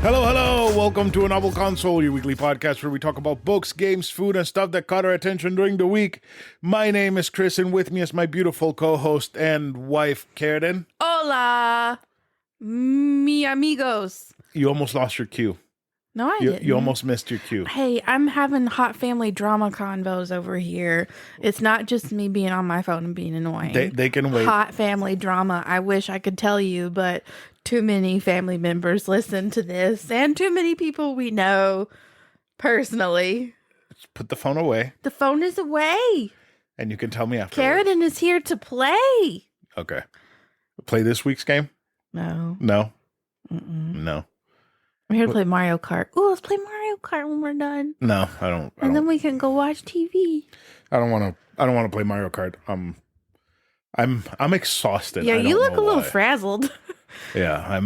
Hello, hello! Welcome to A Novel Console, your weekly podcast where we talk about books, games, food, and stuff that caught our attention during the week. My name is Chris, and with me is my beautiful co-host and wife, Karradyne. Hola, mi amigos. You almost lost your cue. No, I didn't. You almost missed your cue. Hey, I'm having hot family drama convos over here. It's not just me being on my phone and being annoying. They can wait. Hot family drama. I wish I could tell you, but too many family members listen to this, and too many people we know personally. Just put the phone away. The phone is away. And you can tell me after. Karradyne is here to play. Okay. Play this week's game? No. No? Mm-mm. No. I'm here to play Mario Kart. Oh, let's play Mario Kart when we're done. No, I don't. Then we can go watch TV. I don't want to play Mario Kart. I'm exhausted. Yeah, you look a little why. frazzled. Yeah,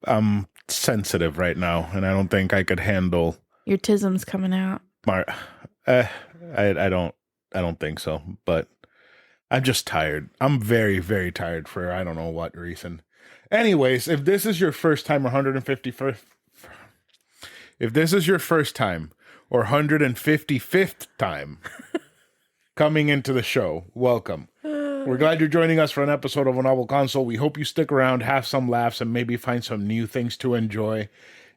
I'm sensitive right now, and I don't think I could handle Your tism's coming out. I don't think so, but I'm just tired. I'm very, very tired for I don't know what reason. Anyways, if this is your first time or 155th time coming into the show, welcome. We're glad you're joining us for an episode of A Novel Console. We hope you stick around, have some laughs, and maybe find some new things to enjoy.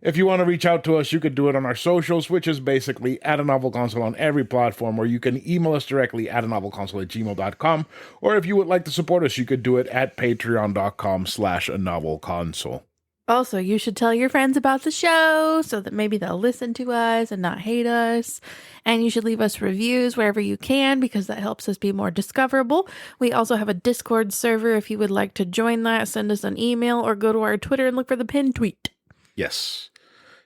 If you want to reach out to us, you could do it on our socials, which is basically at A Novel Console on every platform, or you can email us directly at anovelconsole@gmail.com. Or if you would like to support us, you could do it at patreon.com/anovelconsole. Also, you should tell your friends about the show so that maybe they'll listen to us and not hate us. And you should leave us reviews wherever you can because that helps us be more discoverable. We also have a Discord server. If you would like to join that, send us an email or go to our Twitter and look for the pinned tweet. Yes.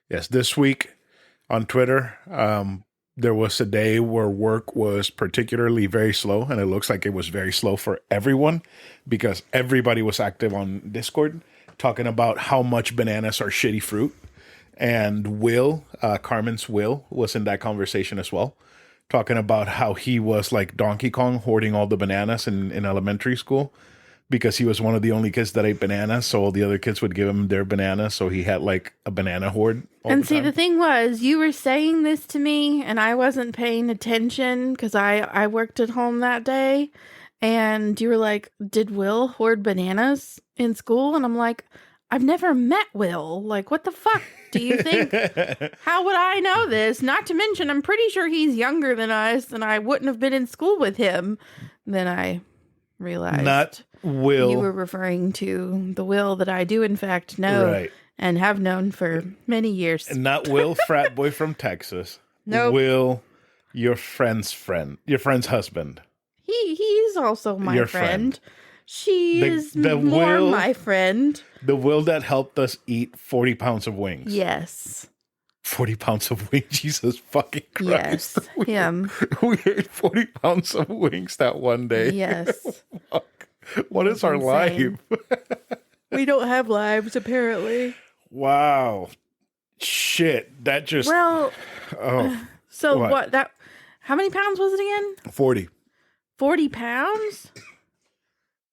This week on Twitter, there was a day where work was particularly very slow, and it looks like it was very slow for everyone because everybody was active on Discord talking about how much bananas are shitty fruit. And Will, Carmen's Will, was in that conversation as well, talking about how he was like Donkey Kong hoarding all the bananas in elementary school because he was one of the only kids that ate bananas, so all the other kids would give him their bananas, so he had like a banana hoard all And the see, time. the thing was, you were saying this to me, and I wasn't paying attention because I worked at home that day, and you were like, did Will hoard bananas in school? And I'm like, I've never met Will. Like, what the fuck do you think? How would I know this? Not to mention, I'm pretty sure he's younger than us, and I wouldn't have been in school with him. Then I realized Not Will. you were referring to the Will that I do, in fact, know Right. and have known for many years. And not Will, frat boy from Texas. Nope. Will, your friend's husband. He's also my Your friend. She is the more Will- my friend. The Will that helped us eat 40 pounds of wings. Yes. 40 pounds of wings. Jesus fucking Christ. Yes. Him. We ate 40 pounds of wings that one day. Yes. Fuck. What is our insane. life? We don't have lives, apparently. Wow. Shit. That just... Well, oh, so what? How many pounds was it again? 40. 40 pounds?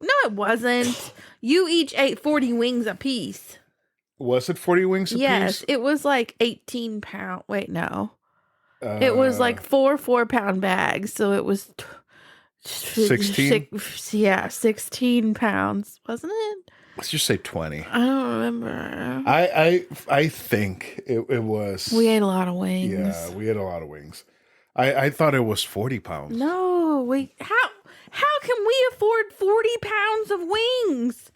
No, it wasn't. You each ate 40 wings apiece. Was it 40 wings apiece? Yes, it was like 18 pound. Wait, no. It was like 4-pound bags. So it was 16? 16 pounds, wasn't it? Let's just say 20. I don't remember. I think it was... We ate a lot of wings. Yeah, we ate a lot of wings. I thought it was 40 pounds. No, how can we afford 40 pounds of wings?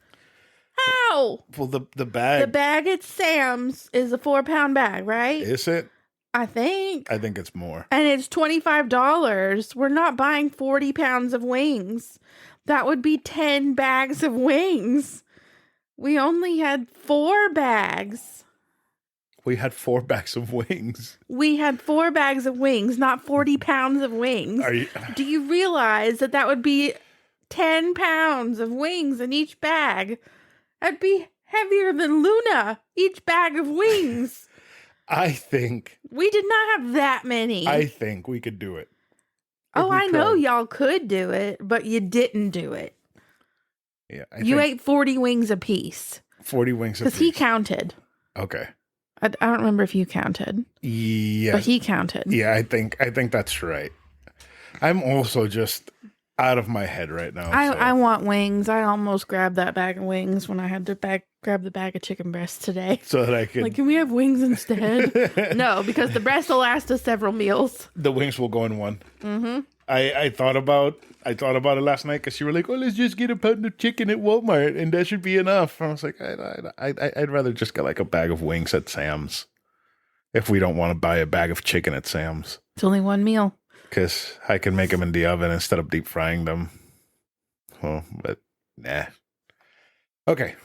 How? Well, the bag... The bag at Sam's is a 4-pound bag, right? Is it? I think. I think it's more. And it's $25. We're not buying 40 pounds of wings. That would be 10 bags of wings. We only had 4 bags. We had 4 bags of wings. We had 4 bags of wings, not 40 pounds of wings. Do you realize that would be 10 pounds of wings in each bag? That'd be heavier than Luna, each bag of wings. I think... We did not have that many. I think we could do it. Oh, I know y'all could do it, but you didn't do it. Yeah, you ate 40 wings apiece. 40 wings apiece. Because he counted. Okay. I don't remember if you counted. Yeah. But he counted. Yeah, I think that's right. I'm also just out of my head right now. I want wings. I almost grabbed that bag of wings when I had to grab the bag of chicken breasts today. So that I could... Like, can we have wings instead? No, because the breast will last us several meals. The wings will go in one. Mm-hmm. I thought about it last night because you were like, "Oh, let's just get a pound of chicken at Walmart and that should be enough." And I was like, I'd rather just get like a bag of wings at Sam's if we don't want to buy a bag of chicken at Sam's. It's only one meal. Because I can make them in the oven instead of deep frying them. Well, but nah. Okay.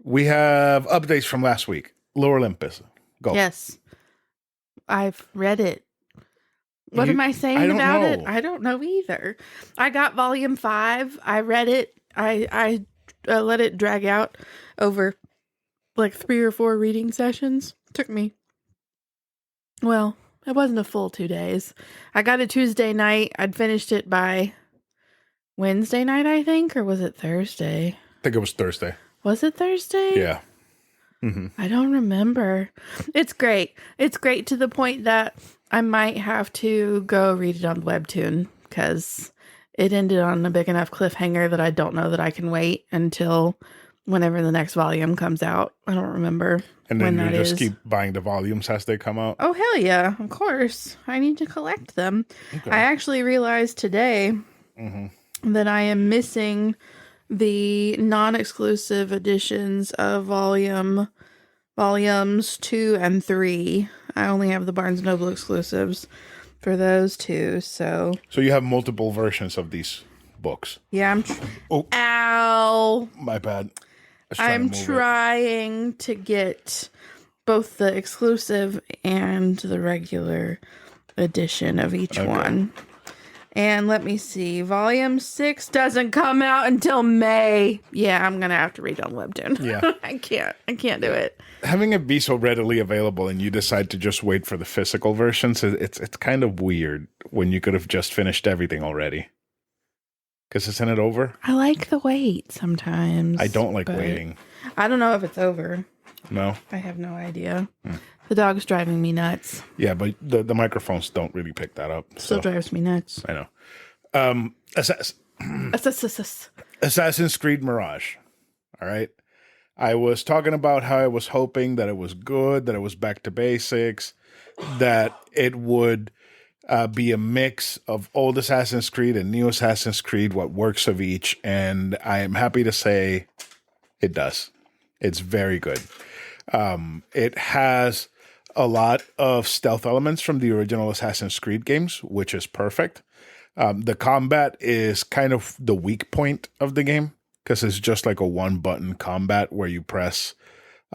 We have updates from last week. Lower Olympus. Go. Yes. I've read it. What am I saying about it? I don't know either. I got volume 5. I read it. I let it drag out over like 3 or 4 reading sessions. Took me, well, it wasn't a full 2 days. I got it Tuesday night. I'd finished it by Wednesday night, I think, or was it Thursday? I think it was Thursday. Was it Thursday? Yeah. Mm-hmm. I don't remember. It's great. It's great to the point that I might have to go read it on Webtoon because it ended on a big enough cliffhanger that I don't know that I can wait until whenever the next volume comes out. I don't remember. And then you just keep buying the volumes as they come out? Oh, hell yeah. Of course. I need to collect them. Okay. I actually realized today that I am missing the non-exclusive editions of volumes 2 and 3. I only have the Barnes & Noble exclusives for those 2, so you have multiple versions of these books. Yeah, Ow! My bad. I'm trying to get both the exclusive and the regular edition of each one. And let me see. Volume 6 doesn't come out until May. Yeah, I'm going to have to read on Webtoon. Yeah. I can't do it. Having it be so readily available and you decide to just wait for the physical versions, it's kind of weird when you could have just finished everything already. Because isn't it over? I like the wait sometimes. I don't like waiting. I don't know if it's over. No? I have no idea. The dog's driving me nuts. Yeah, but the microphones don't really pick that up. Still drives me nuts. I know. Assassin's Creed Mirage. All right. I was talking about how I was hoping that it was good, that it was back to basics, that it would be a mix of old Assassin's Creed and new Assassin's Creed, what works of each. And I am happy to say it does. It's very good. It has a lot of stealth elements from the original Assassin's Creed games, which is perfect. The combat is kind of the weak point of the game because it's just like a one-button combat where you press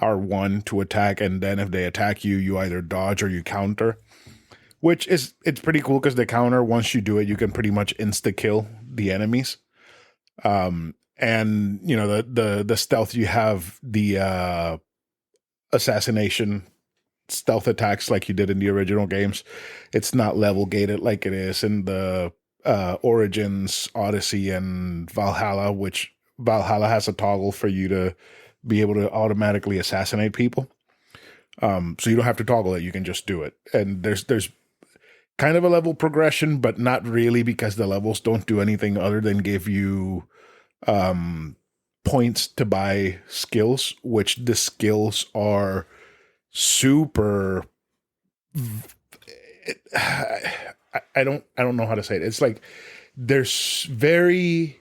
R1 to attack, and then if they attack you, you either dodge or you counter, which is it's pretty cool because the counter, once you do it, you can pretty much insta-kill the enemies. And, you know, the stealth, you have the assassination stealth attacks like you did in the original games. It's not level gated like it is in the Origins, Odyssey, and Valhalla, which Valhalla has a toggle for you to be able to automatically assassinate people. So you don't have to toggle it. You can just do it. And there's kind of a level progression, but not really, because the levels don't do anything other than give you points to buy skills, which the skills are super. I don't know how to say it. It's like they're very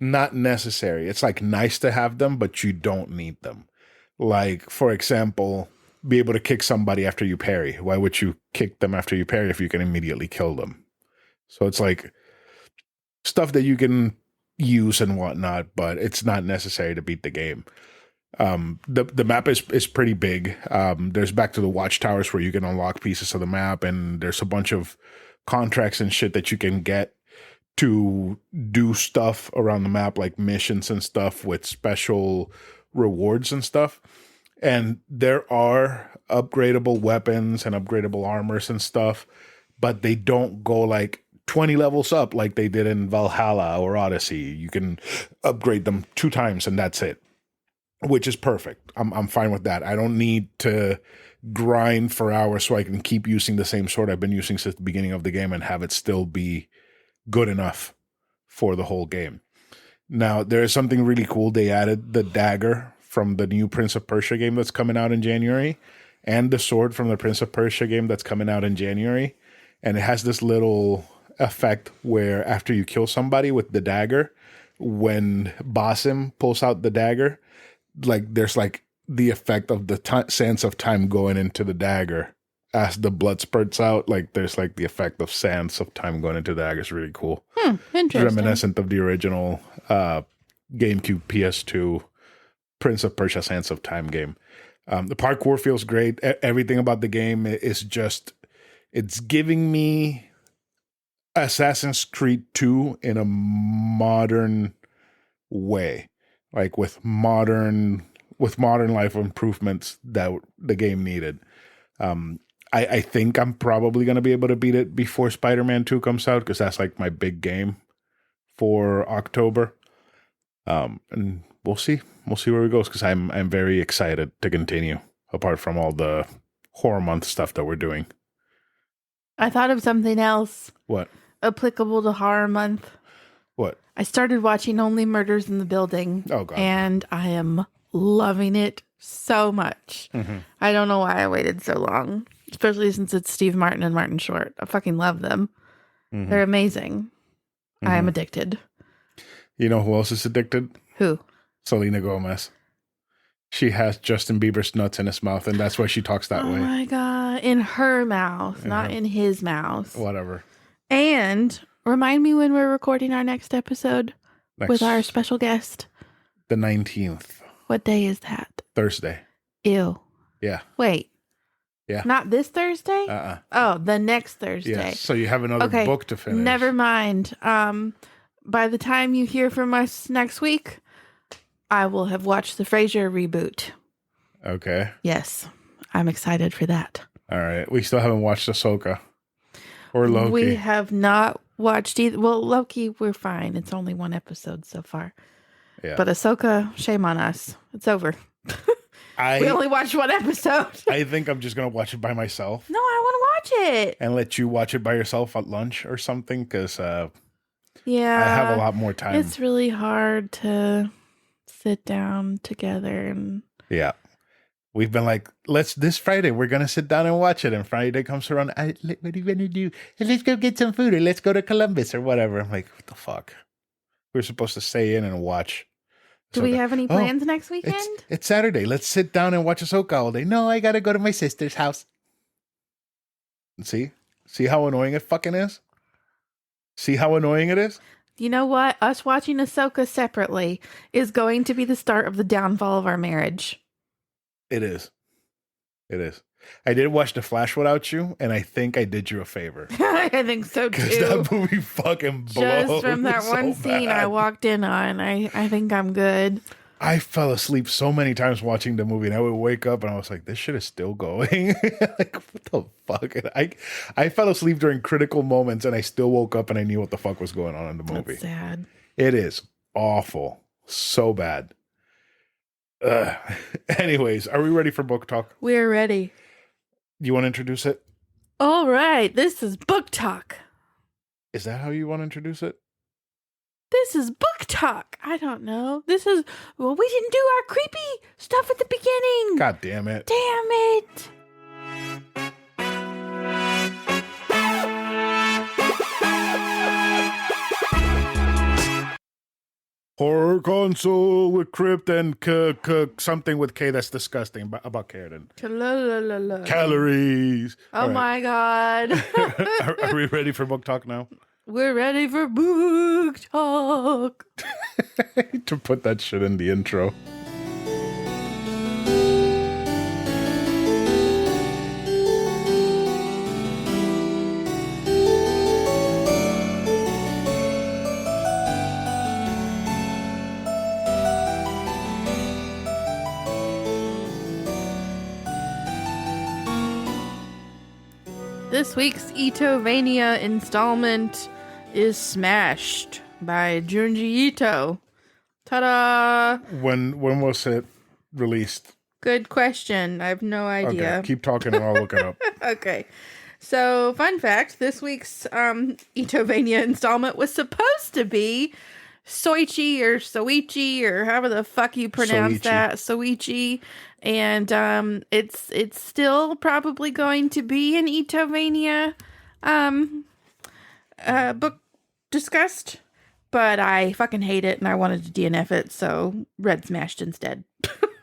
not necessary. It's like nice to have them, but you don't need them. Like, for example, be able to kick somebody after you parry. Why would you kick them after you parry if you can immediately kill them? So it's like stuff that you can use and whatnot, but it's not necessary to beat the game. The map is pretty big. There's back to the watchtowers where you can unlock pieces of the map, and there's a bunch of contracts and shit that you can get to do stuff around the map, like missions and stuff with special rewards and stuff. And there are upgradable weapons and upgradable armors and stuff, but they don't go like 20 levels up like they did in Valhalla or Odyssey. You can upgrade them 2 times and that's it. which is perfect. I'm fine with that. I don't need to grind for hours so I can keep using the same sword I've been using since the beginning of the game and have it still be good enough for the whole game. Now, there is something really cool. They added the dagger from the new Prince of Persia game that's coming out in January and the sword from the Prince of Persia game that's coming out in January. And it has this little effect where after you kill somebody with the dagger, when Basim pulls out the dagger, like there's like the effect of the sands of time going into the dagger as the blood spurts out. Like there's like the effect of sands of time going into the dagger. It's really cool. Interesting. Reminiscent of the original GameCube PS2 Prince of Persia Sands of Time game. The parkour feels great. Everything about the game is just, it's giving me Assassin's Creed 2 in a modern way, like with modern life improvements that the game needed. I think I'm probably going to be able to beat it before Spider-Man 2 comes out, because that's like my big game for October. And we'll see where it goes, because I'm very excited to continue, apart from all the horror month stuff that we're doing. I thought of something else. What? Applicable to horror month. What? I started watching Only Murders in the Building. Oh, God. And I am loving it so much. Mm-hmm. I don't know why I waited so long, especially since it's Steve Martin and Martin Short. I fucking love them. Mm-hmm. They're amazing. Mm-hmm. I am addicted. You know who else is addicted? Who? Selena Gomez. She has Justin Bieber's nuts in his mouth, and that's why she talks that way. Oh my God. In her mouth, not in his mouth. Whatever. And remind me when we're recording our next episode with our special guest. The 19th. What day is that? Thursday. Ew. Yeah. Wait. Yeah. Not this Thursday? Oh, the next Thursday. Yes. So you have another book to finish. Never mind. By the time you hear from us next week, I will have watched the Frasier reboot. Okay. Yes. I'm excited for that. All right. We still haven't watched Ahsoka or Loki. We have not watched either. Well, Loki, we're fine. It's only one episode so far. Yeah. But Ahsoka, shame on us. It's over. We only watched one episode. I think I'm just going to watch it by myself. No, I want to watch it. And let you watch it by yourself at lunch or something, because I have a lot more time. It's really hard to sit down together. And yeah. We've been like, this Friday, we're going to sit down and watch it. And Friday comes around, what are you going to do? Let's go get some food, or let's go to Columbus or whatever. I'm like, what the fuck? We're supposed to stay in and watch. Do we have any plans next weekend? It's Saturday. Let's sit down and watch Ahsoka all day. No, I got to go to my sister's house. See how annoying it fucking is? See how annoying it is? You know what? Us watching Ahsoka separately is going to be the start of the downfall of our marriage. It is. It is. I did watch The Flash without you, and I think I did you a favor. I think so, too. Because that movie fucking blows. Just from that one scene I walked in on, I think I'm good. I fell asleep so many times watching the movie, and I would wake up, and I was like, this shit is still going. Like, what the fuck? And I fell asleep during critical moments, and I still woke up, and I knew what the fuck was going on in the movie. That's sad. It is awful. So bad. Anyways, are we ready for book talk? We're ready. You want to introduce it? All right. This is book talk. Is that how you want to introduce it? This is book talk. I don't know. We didn't do our creepy stuff at the beginning. God damn it. Damn it. Horror console with crypt and something with K that's disgusting about Karradyne. Calories. Oh my God. Are we ready for book talk now? We're ready for book talk. To put that shit in the intro. This week's Itovania installment is Smashed by Junji Ito. Ta-da! When was it released? Good question. I have no idea. Okay, keep talking and I'll look it up. Okay. So, fun fact, this week's Itovania installment was supposed to be Soichi or Soichi or however the fuck you pronounce that. Soichi. And it's still probably going to be an Itovania book discussed, but I fucking hate it and I wanted to DNF it, so Red smashed instead.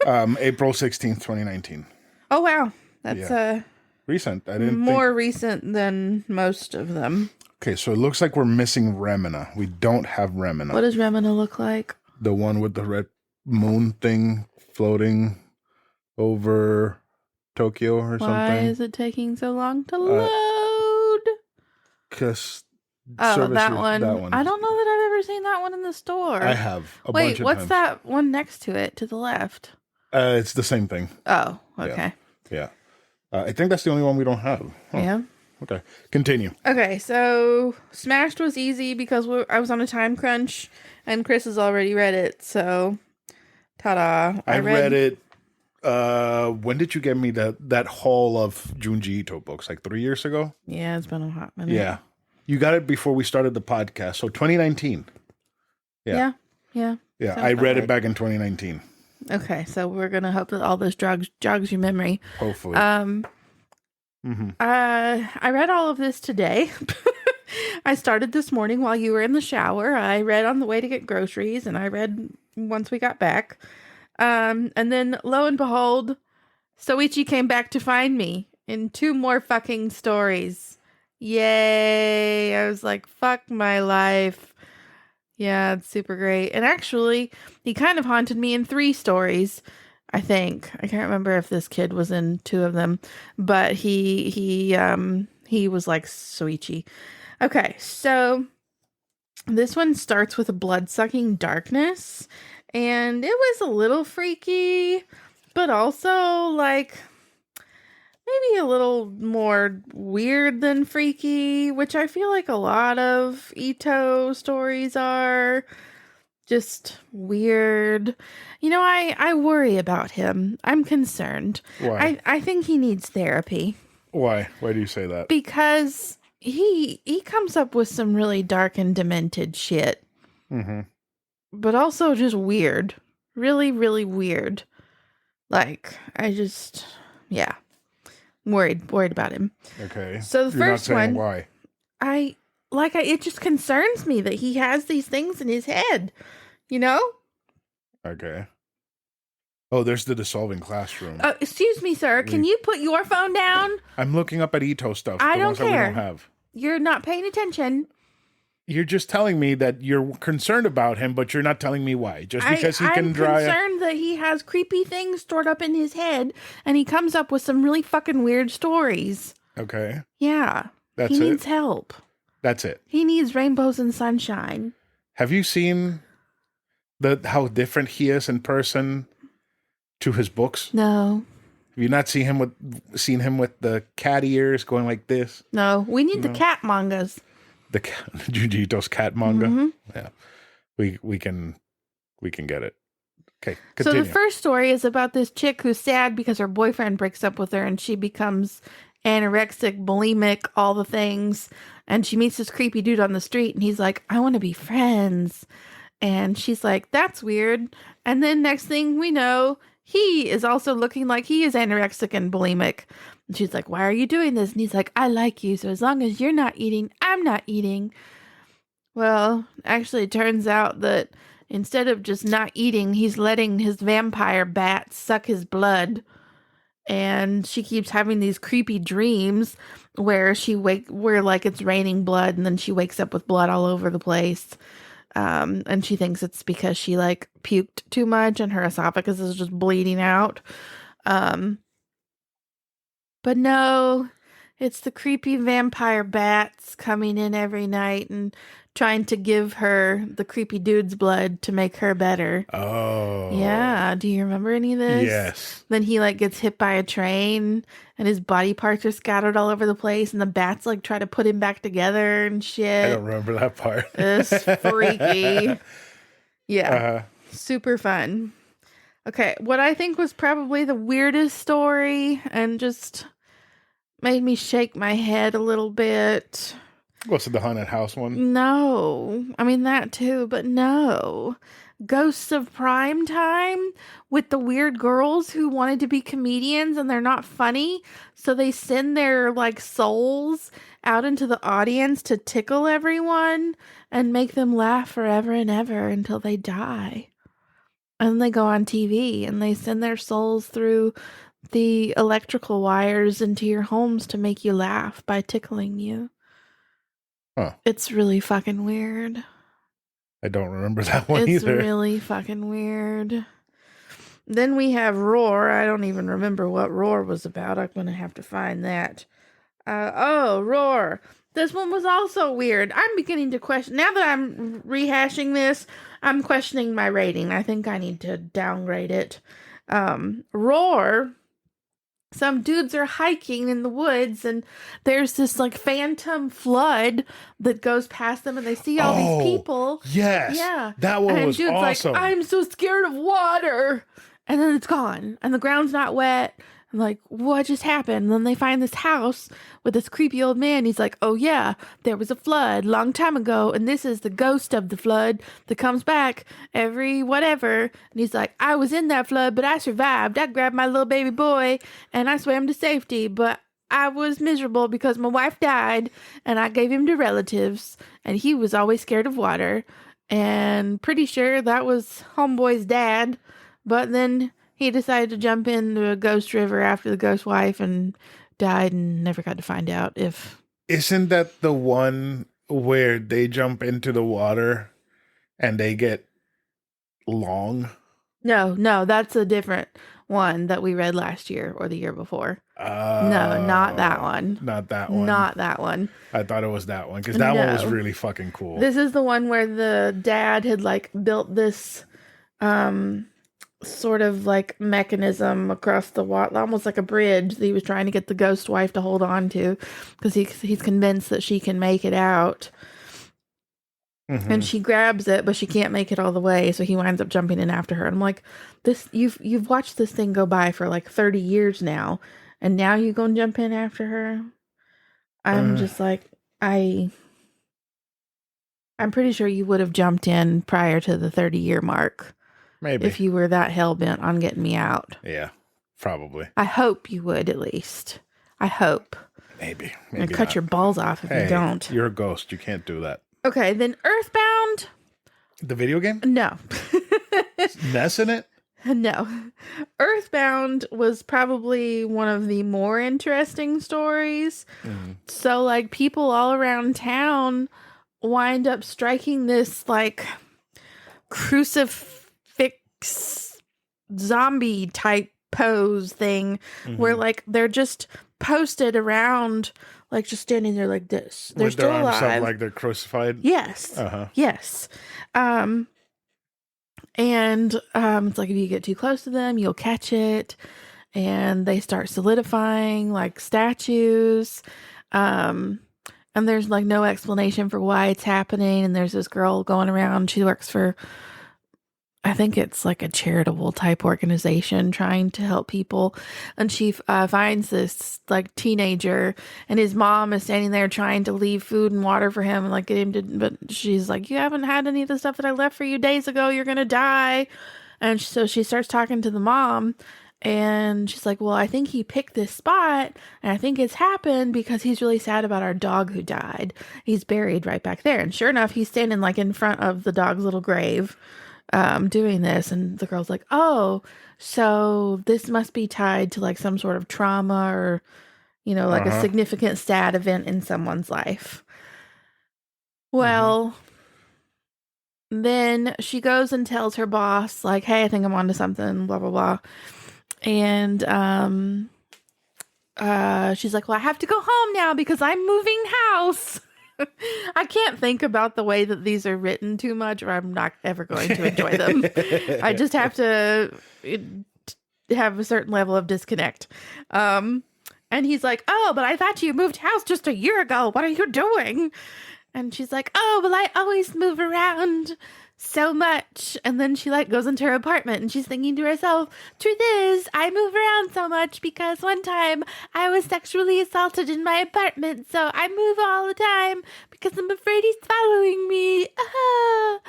April 16th, 2019. Oh wow. That's recent. I didn't more recent than most of them. Okay, so it looks like we're missing Remina. We don't have Remina. What does Remina look like? The one with the red moon thing floating over Tokyo or something. Why is it taking so long to load? Because that one. I don't know that I've ever seen that one in the store. I have a bunch of Wait, what's times. that one next to it to the left? It's the same thing. Oh, okay. Yeah. I think that's the only one we don't have. Huh. Yeah. Okay, continue. Okay, so Smashed was easy because I was on a time crunch, and Chris has already read it, so ta-da. I read it. When did you get me that haul of Junji Ito books? Like 3 years ago? Yeah, it's been a hot minute. Yeah. You got it before we started the podcast, so 2019. Yeah. Yeah, Sounds I read right. it back in 2019. Okay, so we're going to hope that all this jogs your memory. Hopefully. I read all of this today. I started this morning while you were in the shower. I read on the way to get groceries, and I read once we got back. And then, lo and behold, Soichi came back to find me in 2 more fucking stories. Yay! I was like, fuck my life. Yeah, it's super great. And actually, he kind of haunted me in 3 stories. I think. I can't remember if this kid was in 2 of them, but he was like Soichi. Okay, so this one starts with a blood-sucking darkness, and it was a little freaky, but also like maybe a little more weird than freaky, which I feel like a lot of Ito stories are. Just weird. You know, I worry about him. I'm concerned. Why? I think he needs therapy. Why? Why do you say that? Because he comes up with some really dark and demented shit. Mm-hmm. But also just weird. Really, really weird. Like, yeah. Worried about him. Okay. So the You're first not saying one, why. it just concerns me that he has these things in his head, you know? Okay. Oh, there's the dissolving classroom. Excuse me, sir. Can you put your phone down? I'm looking up at Ito stuff. I the don't ones that we care. don't have. You're not paying attention. You're just telling me that you're concerned about him, but you're not telling me why. Just because he can I'm dry. concerned that he has creepy things stored up in his head, and he comes up with some really fucking weird stories. Okay. Yeah. That's he it? needs help. That's it. He needs rainbows and sunshine. Have you seen how different he is in person to his books? No. Have you not seen him with the cat ears going like this? No. We need the cat mangas. The Junji Ito's cat manga. Mm-hmm. Yeah, we can get it. Okay, So continue. the first story is about this chick who's sad because her boyfriend breaks up with her, and she becomes anorexic, bulimic, all the things. And she meets this creepy dude on the street, and he's like, I want to be friends. And she's like, that's weird. And then next thing we know, he is also looking like he is anorexic and bulimic. And she's like, why are you doing this? And he's like, I like you. So as long as you're not eating, I'm not eating. Well, actually, it turns out that instead of just not eating, he's letting his vampire bat suck his blood. And she keeps having these creepy dreams where where like it's raining blood, and then she wakes up with blood all over the place. And she thinks it's because she like puked too much and her esophagus is just bleeding out. But no, it's the creepy vampire bats coming in every night and trying to give her the creepy dude's blood to make her better. Oh. Yeah. Do you remember any of this? Yes. Then he like gets hit by a train and his body parts are scattered all over the place, and the bats like try to put him back together and shit. I don't remember that part. It's freaky. Yeah. Uh-huh. Super fun. Okay, what I think was probably the weirdest story and just made me shake my head a little bit. What's the haunted house one? No. I mean, that too, but no. Ghosts of Prime Time with the weird girls who wanted to be comedians and they're not funny. So they send their like souls out into the audience to tickle everyone and make them laugh forever and ever until they die. And they go on TV and they send their souls through the electrical wires into your homes to make you laugh by tickling you. Huh. It's really fucking weird. I don't remember that one It's either. really fucking weird. Then we have Roar. I don't even remember what Roar was about. I'm going to have to find that. Roar. This one was also weird. I'm beginning to question. Now that I'm rehashing this, I'm questioning my rating. I think I need to downgrade it. Roar. Some dudes are hiking in the woods and there's this like phantom flood that goes past them and they see all these people. Yes. Yeah. That one And was dude's awesome. like, I'm so scared of water. And then it's gone. And the ground's not wet. And like, what just happened? And then they find this house with this creepy old man. He's like, oh yeah, there was a flood long time ago. And this is the ghost of the flood that comes back every whatever. And he's like, I was in that flood, but I survived. I grabbed my little baby boy and I swam to safety. But I was miserable because my wife died and I gave him to relatives. And he was always scared of water. And pretty sure that was Homeboy's dad. But then he decided to jump into a ghost river after the ghost wife and died and never got to find out if... Isn't that the one where they jump into the water and they get long? No, that's a different one that we read last year or the year before. No, not that one. Not that one. Not that one. I thought it was that one because that one was No. really fucking cool. This is the one where the dad had like built this sort of like mechanism across the water, almost like a bridge that he was trying to get the ghost wife to hold on to because he's convinced that she can make it out. Mhm. And she grabs it, but she can't make it all the way, so he winds up jumping in after her. And I'm like, this you've watched this thing go by for like 30 years now, and now you gonna jump in after her? I'm just like, I'm pretty sure you would have jumped in prior to the 30-year mark. Maybe. If you were that hell-bent on getting me out. Yeah, probably. I hope you would, at least. I hope. Maybe. I'm going to cut not. your balls off if you don't. You're a ghost. You can't do that. Okay, then Earthbound. The video game? No. Ness in it? No. Earthbound was probably one of the more interesting stories. Mm-hmm. So, like, people all around town wind up striking this, like, crucifix zombie type pose thing where, like, they're just posted around, like, just standing there like this. They're With still their arms alive. up like they're crucified? Yes. Uh-huh. Yes. And it's like if you get too close to them, you'll catch it. And they start solidifying like statues. And there's like no explanation for why it's happening. And there's this girl going around. She works for, I think it's like a charitable type organization trying to help people. And she finds this like teenager and his mom is standing there trying to leave food and water for him and like get him to, but she's like, you haven't had any of the stuff that I left for you days ago. You're going to die. And so she starts talking to the mom and she's like, well, I think he picked this spot and I think it's happened because he's really sad about our dog who died. He's buried right back there. And sure enough, he's standing like in front of the dog's little grave. Doing this, and the girl's like, oh, so this must be tied to like some sort of trauma or, you know, like a significant sad event in someone's life. Well, then she goes and tells her boss, like, hey, I think I'm onto something, blah, blah, blah. And she's like, well, I have to go home now because I'm moving house. I can't think about the way that these are written too much or I'm not ever going to enjoy them. I just have to have a certain level of disconnect. And he's like, oh, but I thought you moved house just a year ago. What are you doing? And she's like, oh, well, I always move around. so much. And then she like goes into her apartment and she's thinking to herself, truth is, I move around so much because one time I was sexually assaulted in my apartment. So I move all the time because I'm afraid he's following me. Ah.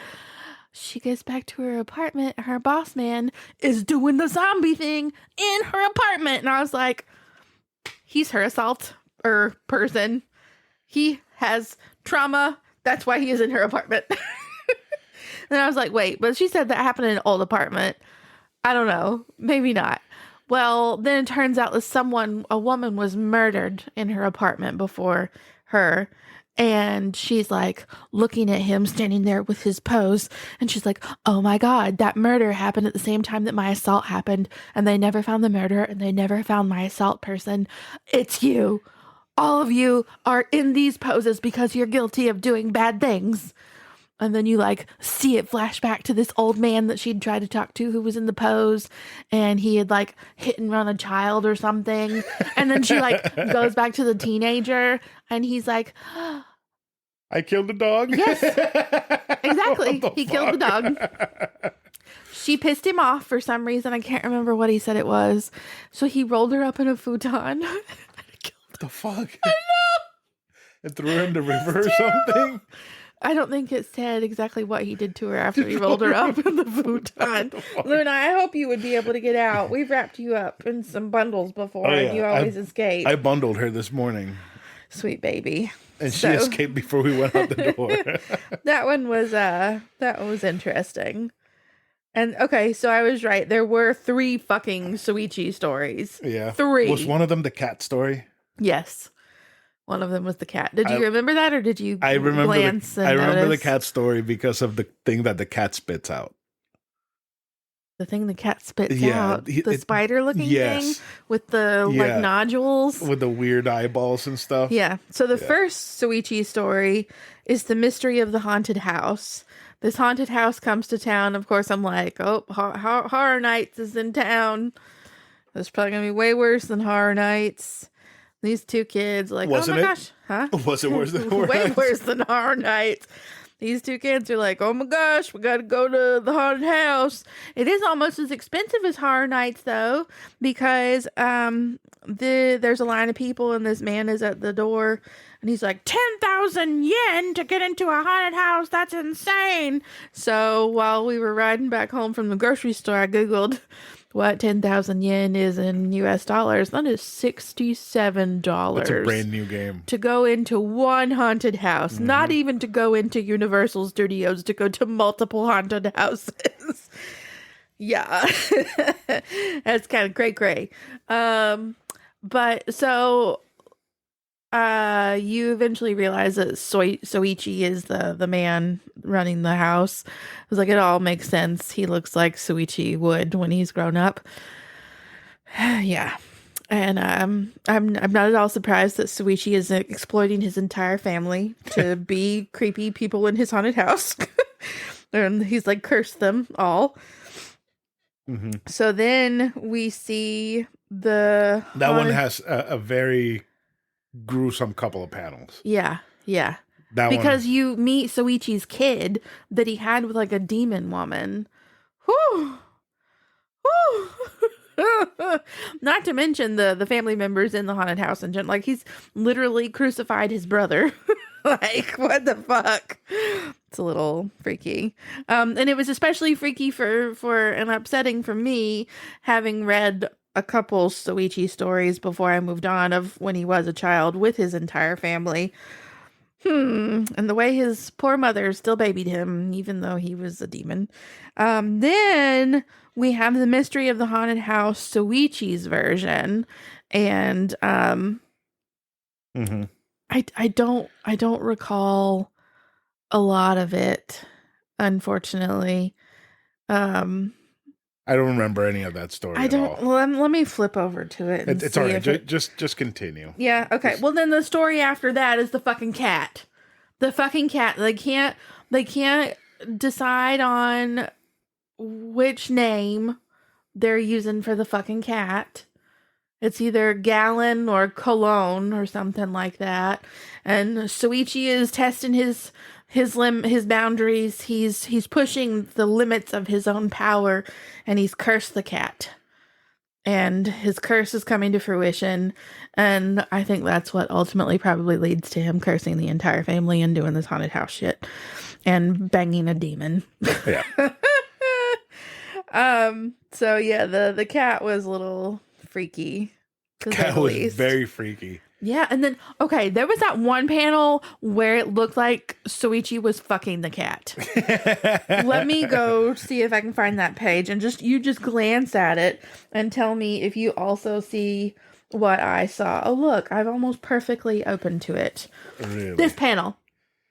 She gets back to her apartment. Her boss man is doing the zombie thing in her apartment. And I was like, he's her assault person. He has trauma. That's why he is in her apartment. And I was like, wait, but she said that happened in an old apartment. I don't know. Maybe not. Well, then it turns out that a woman was murdered in her apartment before her. And she's like looking at him standing there with his pose. And she's like, oh my God, that murder happened at the same time that my assault happened. And they never found the murderer and they never found my assault person. It's you. All of you are in these poses because you're guilty of doing bad things. And then you like see it flash back to this old man that she'd tried to talk to who was in the pose, and he had like hit and run a child or something. And then she like goes back to the teenager and he's like, I killed the dog. Yes, exactly. He killed the dog. She pissed him off for some reason. I can't remember what he said it was. So he rolled her up in a futon. What the fuck? I know. And threw her in the river or something? I don't think it said exactly what he did to her after he rolled her up in the futon. Luna, I hope you would be able to get out. We've wrapped you up in some bundles before, and you always escape. I bundled her this morning. Sweet baby. And she escaped before we went out the door. That one was interesting. And okay, so I was right. There were 3 fucking Soichi stories. Yeah. 3. Was one of them the cat story? Yes. One of them was the cat. Did you remember that, or did you I remember glance and I remember notice? the cat story because of the thing that the cat spits out. The thing the cat spits out? The spider-looking thing with the like nodules? With the weird eyeballs and stuff? Yeah. So the first Soichi story is the mystery of the haunted house. This haunted house comes to town. Of course, I'm like, oh, Horror Nights is in town. It's probably going to be way worse than Horror Nights. These 2 kids are like, Wasn't oh my it? gosh. Huh? Was it worse than Horror Way Nights? worse than Horror Nights. These 2 kids are like, oh my gosh, we got to go to the haunted house. It is almost as expensive as Horror Nights, though, because there's a line of people and this man is at the door and he's like, 10,000 yen to get into a haunted house. That's insane. So while we were riding back home from the grocery store, I Googled what 10,000 yen is in US dollars. That is $67. It's a brand new game. To go into one haunted house, not even to go into Universal Studios, to go to multiple haunted houses. Yeah. That's kind of cray. But so you eventually realize that Soichi is the man running the house. I was like, it all makes sense. He looks like Soichi would when he's grown up. Yeah. And I'm not at all surprised that Soichi is exploiting his entire family to be creepy people in his haunted house. And he's like cursed them all. Mm-hmm. So then we see that one has a very gruesome couple of panels. Yeah. Because you meet Soichi's kid that he had with like a demon woman. Whew. Not to mention the family members in the haunted house and like he's literally crucified his brother. Like, what the fuck? It's a little freaky. And it was especially freaky for and upsetting for me, having read a couple Soichi stories before I moved on of when he was a child with his entire family. And the way his poor mother still babied him, even though he was a demon. Then we have the mystery of the haunted house, Soichi's version. And I don't recall a lot of it, unfortunately. I don't remember any of that story at all. Well, let me flip over to it. It's all right. Just continue. Yeah. Okay. Well, then the story after that is the fucking cat. The fucking cat. They can't decide on which name they're using for the fucking cat. It's either Gallon or Cologne or something like that. And Soichi is testing his his boundaries. He's pushing the limits of his own power, and he's cursed the cat. And his curse is coming to fruition, and I think that's what ultimately probably leads to him cursing the entire family and doing this haunted house shit and banging a demon. Yeah. So yeah, the cat was a little freaky. Cat was very freaky. Yeah, and then okay, there was that one panel where it looked like Soichi was fucking the cat. Let me go see if I can find that page, and you just glance at it and tell me if you also see what I saw. Oh look, I've almost perfectly opened to it. Really? This panel.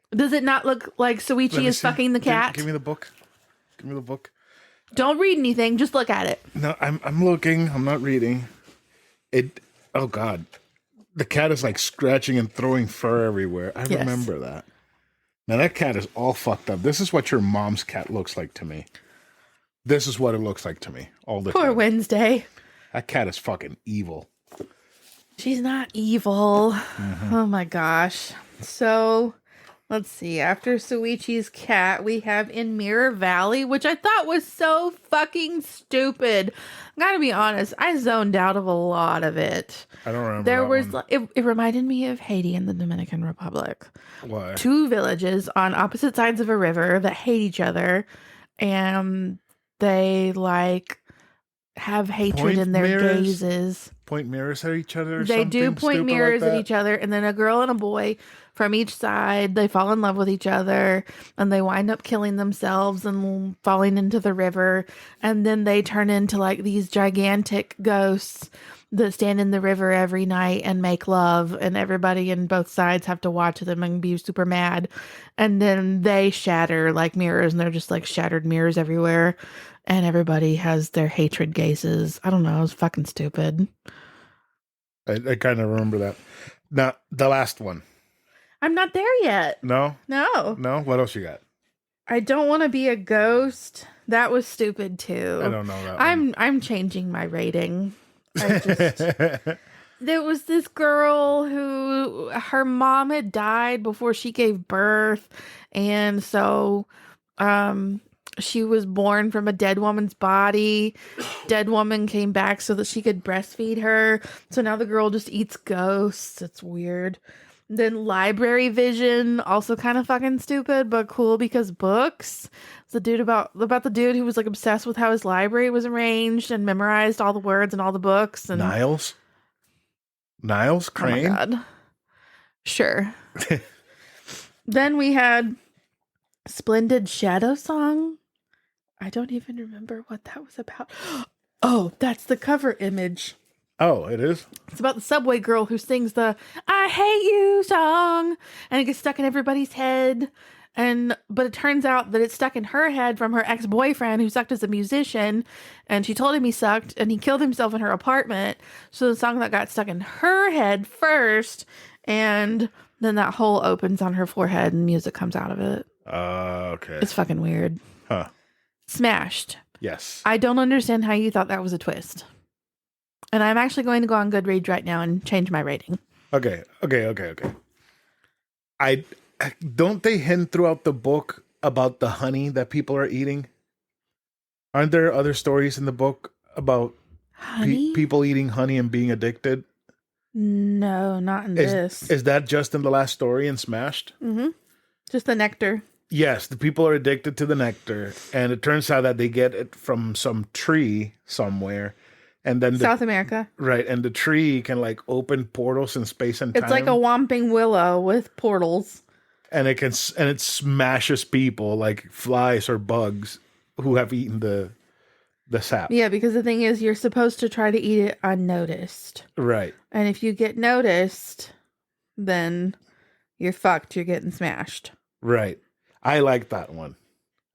Does it not look like Soichi is fucking the cat? Give me the book. Give me the book. Don't read anything, just look at it. No, I'm looking. I'm not reading. Oh God. The cat is like scratching and throwing fur everywhere. I remember that. Now that cat is all fucked up. This is what your mom's cat looks like to me. This is what it looks like to me all the time. Poor Wednesday. That cat is fucking evil. She's not evil. Mm-hmm. Oh my gosh. So, let's see. After Soichi's cat, we have In Mirror Valley, which I thought was so fucking stupid. I gotta be honest, I zoned out of a lot of it. I don't remember. There was it reminded me of Haiti and the Dominican Republic. Why? Two villages on opposite sides of a river that hate each other, and they like have hatred in their gazes. Point mirrors at each other. They do point mirrors at each other, and then a girl and a boy from each side, they fall in love with each other, and they wind up killing themselves and falling into the river, and then they turn into like these gigantic ghosts that stand in the river every night and make love, and everybody in both sides have to watch them and be super mad, and then they shatter like mirrors, and they're just like shattered mirrors everywhere, and everybody has their hatred gazes. I don't know, it was fucking stupid. I kind of remember that. Now, the last one. I'm not there yet. No? No. What else you got? I Don't Want to Be a Ghost. That was stupid too. I don't know that one. I'm changing my rating. There was this girl who her mom had died before she gave birth, and so she was born from a dead woman's body. Dead woman came back so that she could breastfeed her. So now the girl just eats ghosts. It's weird. Then Library Vision, also kind of fucking stupid, but cool because books. It's the dude about the dude who was like obsessed with how his library was arranged and memorized all the words and all the books. And Niles Crane. Oh my God. Sure. Then we had Splendid Shadow Song. I don't even remember what that was about. Oh, that's the cover image. Oh, it is? It's about the subway girl who sings the I Hate You song, and it gets stuck in everybody's head. But it turns out that it's stuck in her head from her ex-boyfriend who sucked as a musician, and she told him he sucked, and he killed himself in her apartment. So the song that got stuck in her head first, and then that hole opens on her forehead and music comes out of it. Okay. It's fucking weird. Huh. Smashed. Yes. I don't understand how you thought that was a twist. And I'm actually going to go on Goodreads right now and change my rating. Okay. Don't they hint throughout the book about the honey that people are eating? Aren't there other stories in the book about people eating honey and being addicted? No, not in this. Is that just in the last story in Smashed? Mm-hmm. Just the nectar. Yes, the people are addicted to the nectar, and it turns out that they get it from some tree somewhere. And then South America. Right, and the tree can like open portals in space and time. It's like a whomping willow with portals. And it smashes people like flies or bugs who have eaten the sap. Yeah, because the thing is you're supposed to try to eat it unnoticed. Right. And if you get noticed, then you're fucked. You're getting smashed. Right. I like that one.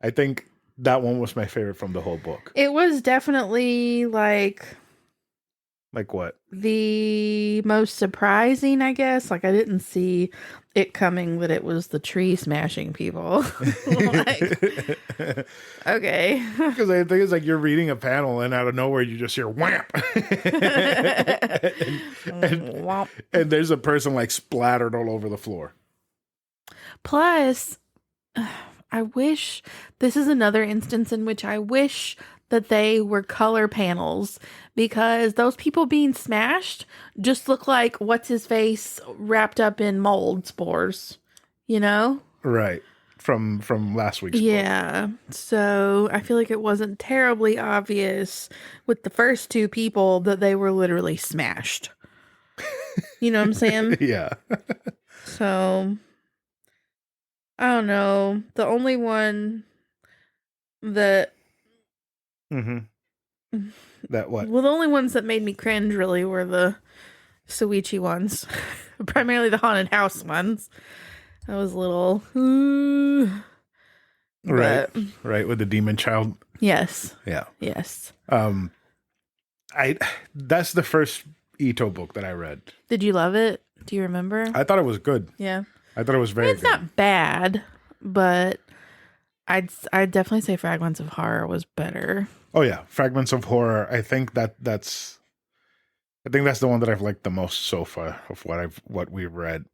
I think that one was my favorite from the whole book. It was definitely like what? The most surprising, I guess. Like I didn't see it coming that it was the tree smashing people. Okay. Because I think it's like you're reading a panel and out of nowhere you just hear wham. and there's a person like splattered all over the floor. Plus, I wish this is another instance in which I wish that they were color panels, because those people being smashed just look like what's his face wrapped up in mold spores, you know? Right. From last week's book. Yeah. So I feel like it wasn't terribly obvious with the first two people that they were literally smashed. You know what I'm saying? Yeah. So I don't know. The only one that That what? Well, the only ones that made me cringe really were the Suichi ones. Primarily the haunted house ones. I was a little Right. but- Right, with the demon child. Yes. Yeah. Yes. That's the first Ito book that I read. Did you love it? Do you remember? I thought it was good. Yeah. I thought it was very It's good. not bad, but I'd definitely say Fragments of Horror was better. Oh yeah, Fragments of Horror. I think that's the one that I've liked the most so far of what we've read.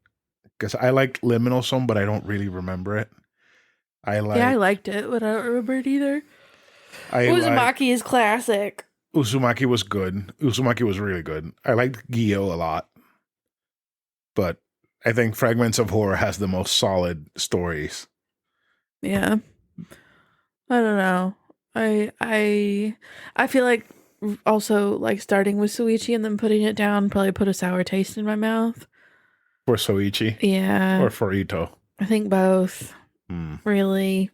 Because I liked Liminal Zone, but I don't really remember it. I liked it, but I don't remember it either. Uzumaki is classic. Uzumaki was good. Uzumaki was really good. I liked Gyo a lot. But I think Fragments of Horror has the most solid stories. Yeah. I don't know. I feel like also like starting with Suichi and then putting it down probably put a sour taste in my mouth. For Soichi? Yeah. Or for Ito? I think both. Really.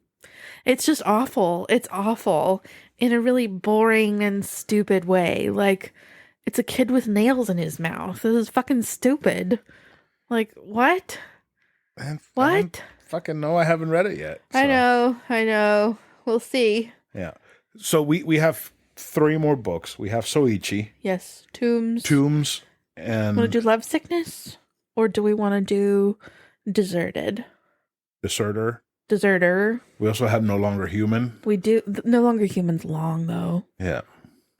It's just awful. It's awful in a really boring and stupid way. Like, it's a kid with nails in his mouth. This is fucking stupid. Like, what? Man, What? I don't fucking know. I haven't read it yet. So. I know. We'll see. Yeah. So we have 3 more books. We have Soichi. Yes. Tombs. And Want to do Love Sickness? Or do we want to do Deserted? Deserter. We also have No Longer Human. We do. No Longer Human's long, though. Yeah.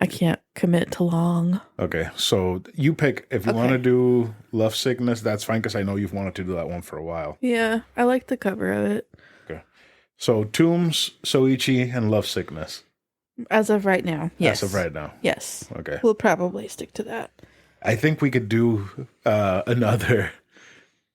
I can't commit to long. Okay. So you pick. If you want to do Love Sickness, that's fine, because I know you've wanted to do that one for a while. Yeah. I like the cover of it. Okay. So Tombs, Soichi, and Love Sickness. As of right now. Yes. As of right now. Yes. Okay. We'll probably stick to that. I think we could do another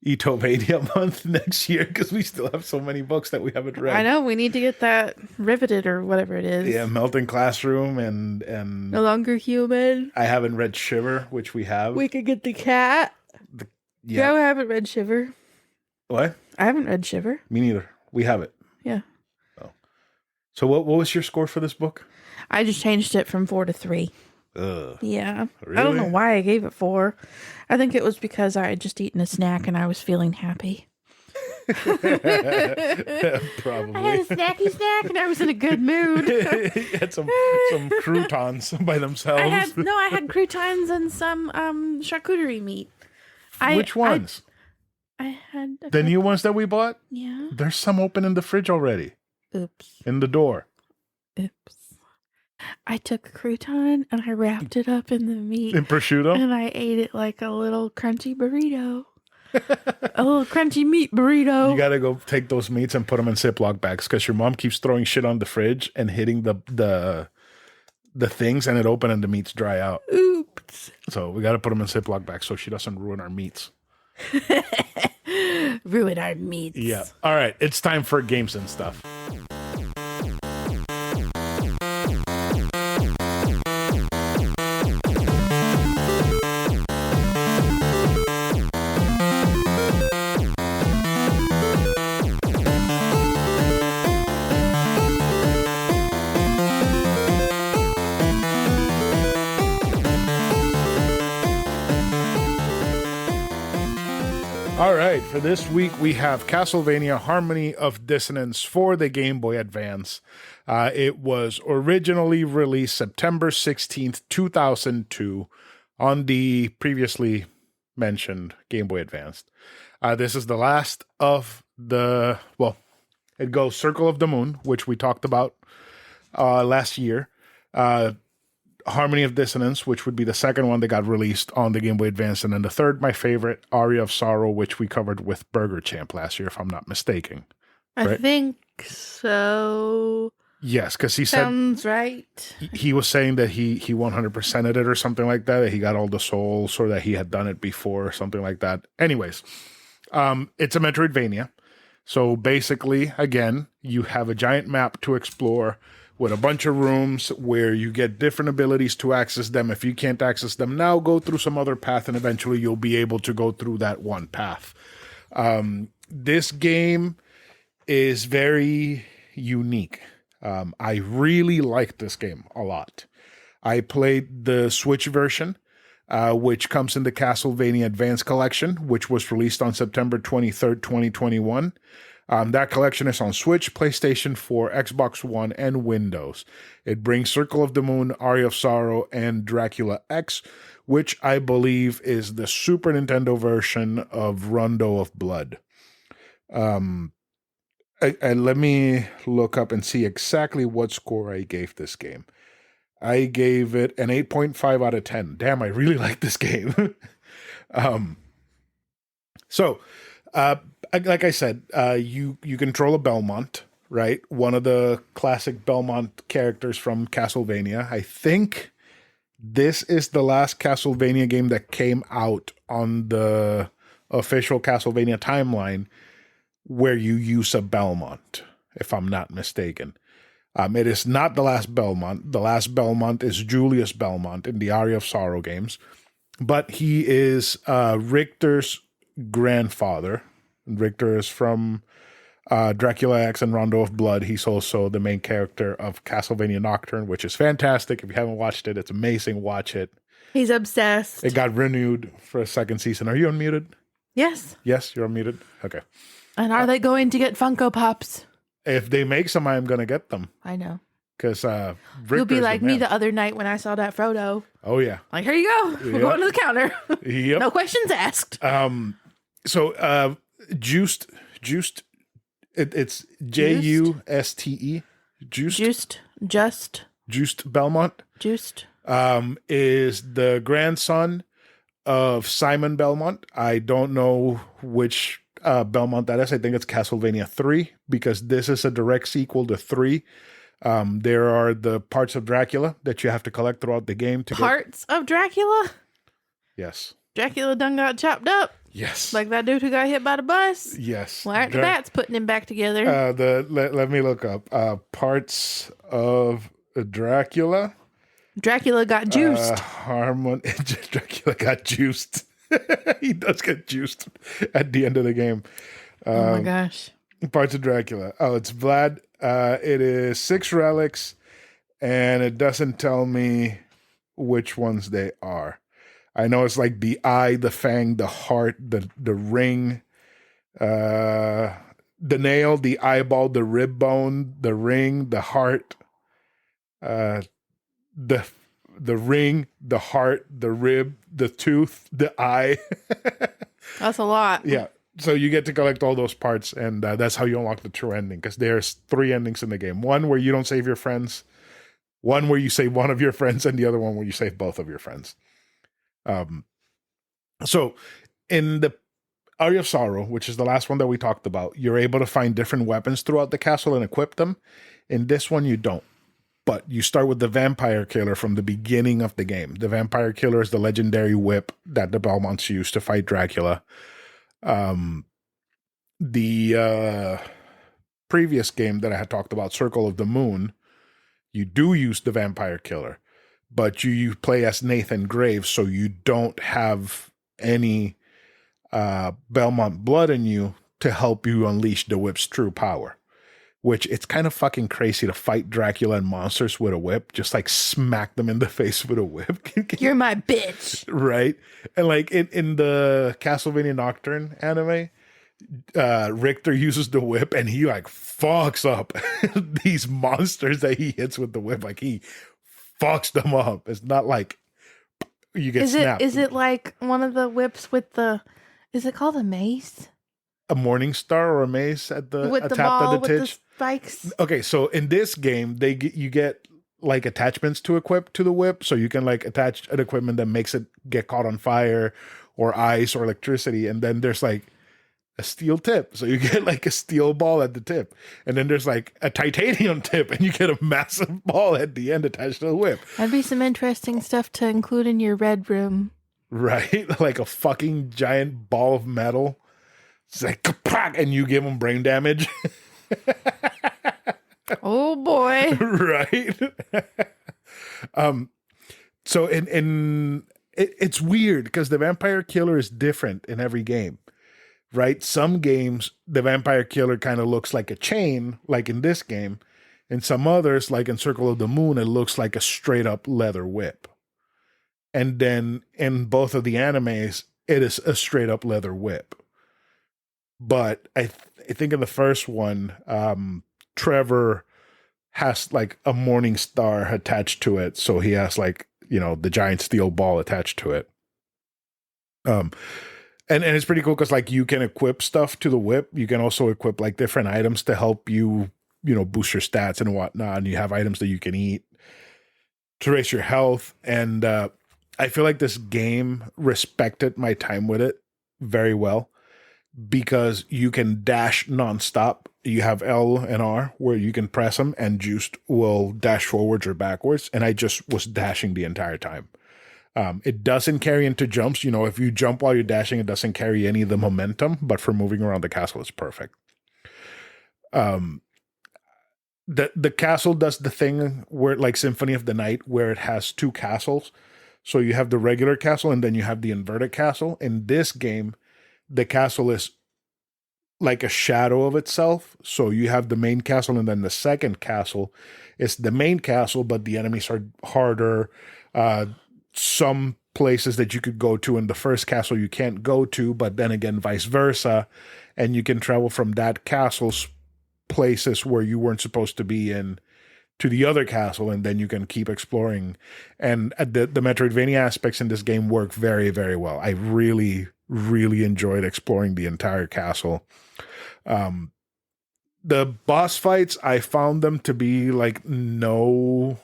Itovania month next year, because we still have so many books that we haven't read. I know. We need to get that riveted or whatever it is. Yeah, Melting Classroom and No Longer Human. I haven't read Shiver, which we have. We could get The Cat. Yeah. I haven't read Shiver. What? I haven't read Shiver. Me neither. We have it. Yeah. Oh. So what was your score for this book? I just changed it from 4 to 3. Ugh. Yeah. Really? I don't know why I gave it 4. I think it was because I had just eaten a snack and I was feeling happy. Probably. I had a snack and I was in a good mood. You had some croutons by themselves. I had croutons and some charcuterie meat. Which ones? I had The new ones that we bought? Yeah. There's some open in the fridge already. Oops. In the door. Oops. I took a crouton and I wrapped it up in the meat. In prosciutto? And I ate it like a little crunchy burrito. A little crunchy meat burrito. You gotta go take those meats and put them in Ziploc bags, because your mom keeps throwing shit on the fridge and hitting the things, and it open and the meats dry out. Oops. So we gotta put them in Ziploc bags so she doesn't ruin our meats. Ruin our meats. Yeah. All right. It's time for games and stuff. All right, for this week we have Castlevania Harmony of Dissonance for the Game Boy Advance. It was originally released September 16th, 2002 on the previously mentioned Game Boy Advance. This is the last of the, well, it goes Circle of the Moon, which we talked about last year. Harmony of Dissonance, which would be the second one that got released on the Game Boy Advance, and then the third, my favorite, Aria of Sorrow, which we covered with Burger Champ last year, if I'm not mistaken. I right? think so. Yes, because he said Sounds right. he was saying that he 100%ed it or something like that. That he got all the souls, or that he had done it before, or something like that. Anyways, it's a Metroidvania. So basically, again, you have a giant map to explore with a bunch of rooms where you get different abilities to access them. If you can't access them now, go through some other path, and eventually you'll be able to go through that one path. This game is very unique. I really like this game a lot. I played the Switch version, which comes in the Castlevania Advance Collection, which was released on September 23rd, 2021. That collection is on Switch, PlayStation 4, Xbox One, and Windows. It brings Circle of the Moon, Aria of Sorrow, and Dracula X, which I believe is the Super Nintendo version of Rondo of Blood. Let me look up and see exactly what score I gave this game. I gave it an 8.5 out of 10. Damn, I really like this game. Like I said, you control a Belmont, right? One of the classic Belmont characters from Castlevania. I think this is the last Castlevania game that came out on the official Castlevania timeline where you use a Belmont, if I'm not mistaken. It is not the last Belmont. The last Belmont is Julius Belmont in the Aria of Sorrow games. But he is Richter's grandfather. Richter is from Dracula X and Rondo of Blood. He's also the main character of Castlevania Nocturne, which is fantastic. If you haven't watched it, it's amazing. Watch it. He's obsessed. It got renewed for a second season. Are you unmuted? Yes. Yes, you're unmuted? Okay. And are they going to get Funko Pops? If they make some, I'm going to get them. I know. Because you'll be like me the other night when I saw that Frodo. Oh, yeah. Like, here you go. We're going to the counter. Yep. No questions asked. Juiced, it's Juste. Juiced Belmont. Juiced. Is the grandson of Simon Belmont. I don't know which Belmont that is. I think it's Castlevania 3, because this is a direct sequel to 3. There are the parts of Dracula that you have to collect throughout the game. Of Dracula? Yes. Dracula done got chopped up? Yes. Like that dude who got hit by the bus? Yes. Why aren't the bats putting him back together? Let me look up. Parts of Dracula. Dracula got juiced. Dracula got juiced. He does get juiced at the end of the game. Oh my gosh. Parts of Dracula. Oh, it's Vlad. It is 6 relics, and it doesn't tell me which ones they are. I know it's like the eye, the fang, the heart, the ring, the nail, the eyeball, the rib bone, the ring, the heart, the ring, the heart, the rib, the tooth, the eye. That's a lot. Yeah. So you get to collect all those parts, and that's how you unlock the true ending, because there's 3 endings in the game. One where you don't save your friends, one where you save one of your friends, and the other one where you save both of your friends. So in the Aria of Sorrow, which is the last one that we talked about, you're able to find different weapons throughout the castle and equip them. In this one, you don't. But you start with the Vampire Killer from the beginning of the game. The Vampire Killer is the legendary whip that the Belmonts use to fight Dracula. The previous game that I had talked about, Circle of the Moon, you do use the Vampire Killer, but you play as Nathan Graves, so you don't have any Belmont blood in you to help you unleash the whip's true power. Which, it's kind of fucking crazy to fight Dracula and monsters with a whip. Just like smack them in the face with a whip. You're my bitch. Right? And like in the Castlevania Nocturne anime, Richter uses the whip and he like fucks up these monsters that he hits with the whip. Like he fucks them up. It's not like you get snapped. Is it like one of the whips with the, is it called a mace? A morning star or a mace at the with the ball with the spikes. Okay, so in this game, you get like attachments to equip to the whip, so you can like attach an equipment that makes it get caught on fire or ice or electricity, and then there's like a steel tip. So you get like a steel ball at the tip. And then there's like a titanium tip and you get a massive ball at the end attached to the whip. That'd be some interesting stuff to include in your red room. Right? Like a fucking giant ball of metal. It's like, kapak, and you give them brain damage. Oh boy. Right? So it's weird because the vampire killer is different in every game. Right? Some games, the vampire killer kind of looks like a chain, like in this game. In some others, like in Circle of the Moon, it looks like a straight up leather whip. And then in both of the animes, it is a straight up leather whip. But I think in the first one, Trevor has like a morning star attached to it. So he has like, the giant steel ball attached to it. And it's pretty cool because like you can equip stuff to the whip. You can also equip like different items to help you, boost your stats and whatnot. And you have items that you can eat to raise your health. And I feel like this game respected my time with it very well because you can dash nonstop. You have L and R where you can press them and Juiced will dash forwards or backwards. And I just was dashing the entire time. It doesn't carry into jumps. If you jump while you're dashing, it doesn't carry any of the momentum, but for moving around the castle, it's perfect. The castle does the thing where like Symphony of the Night, where it has two castles. So you have the regular castle and then you have the inverted castle. In this game, the castle is like a shadow of itself. So you have the main castle and then the second castle is the main castle, but the enemies are harder. Some places that you could go to in the first castle you can't go to, but then again, vice versa. And you can travel from that castle's places where you weren't supposed to be in to the other castle, and then you can keep exploring. And the Metroidvania aspects in this game work very, very well. I really, really enjoyed exploring the entire castle. The boss fights, I found them to be like no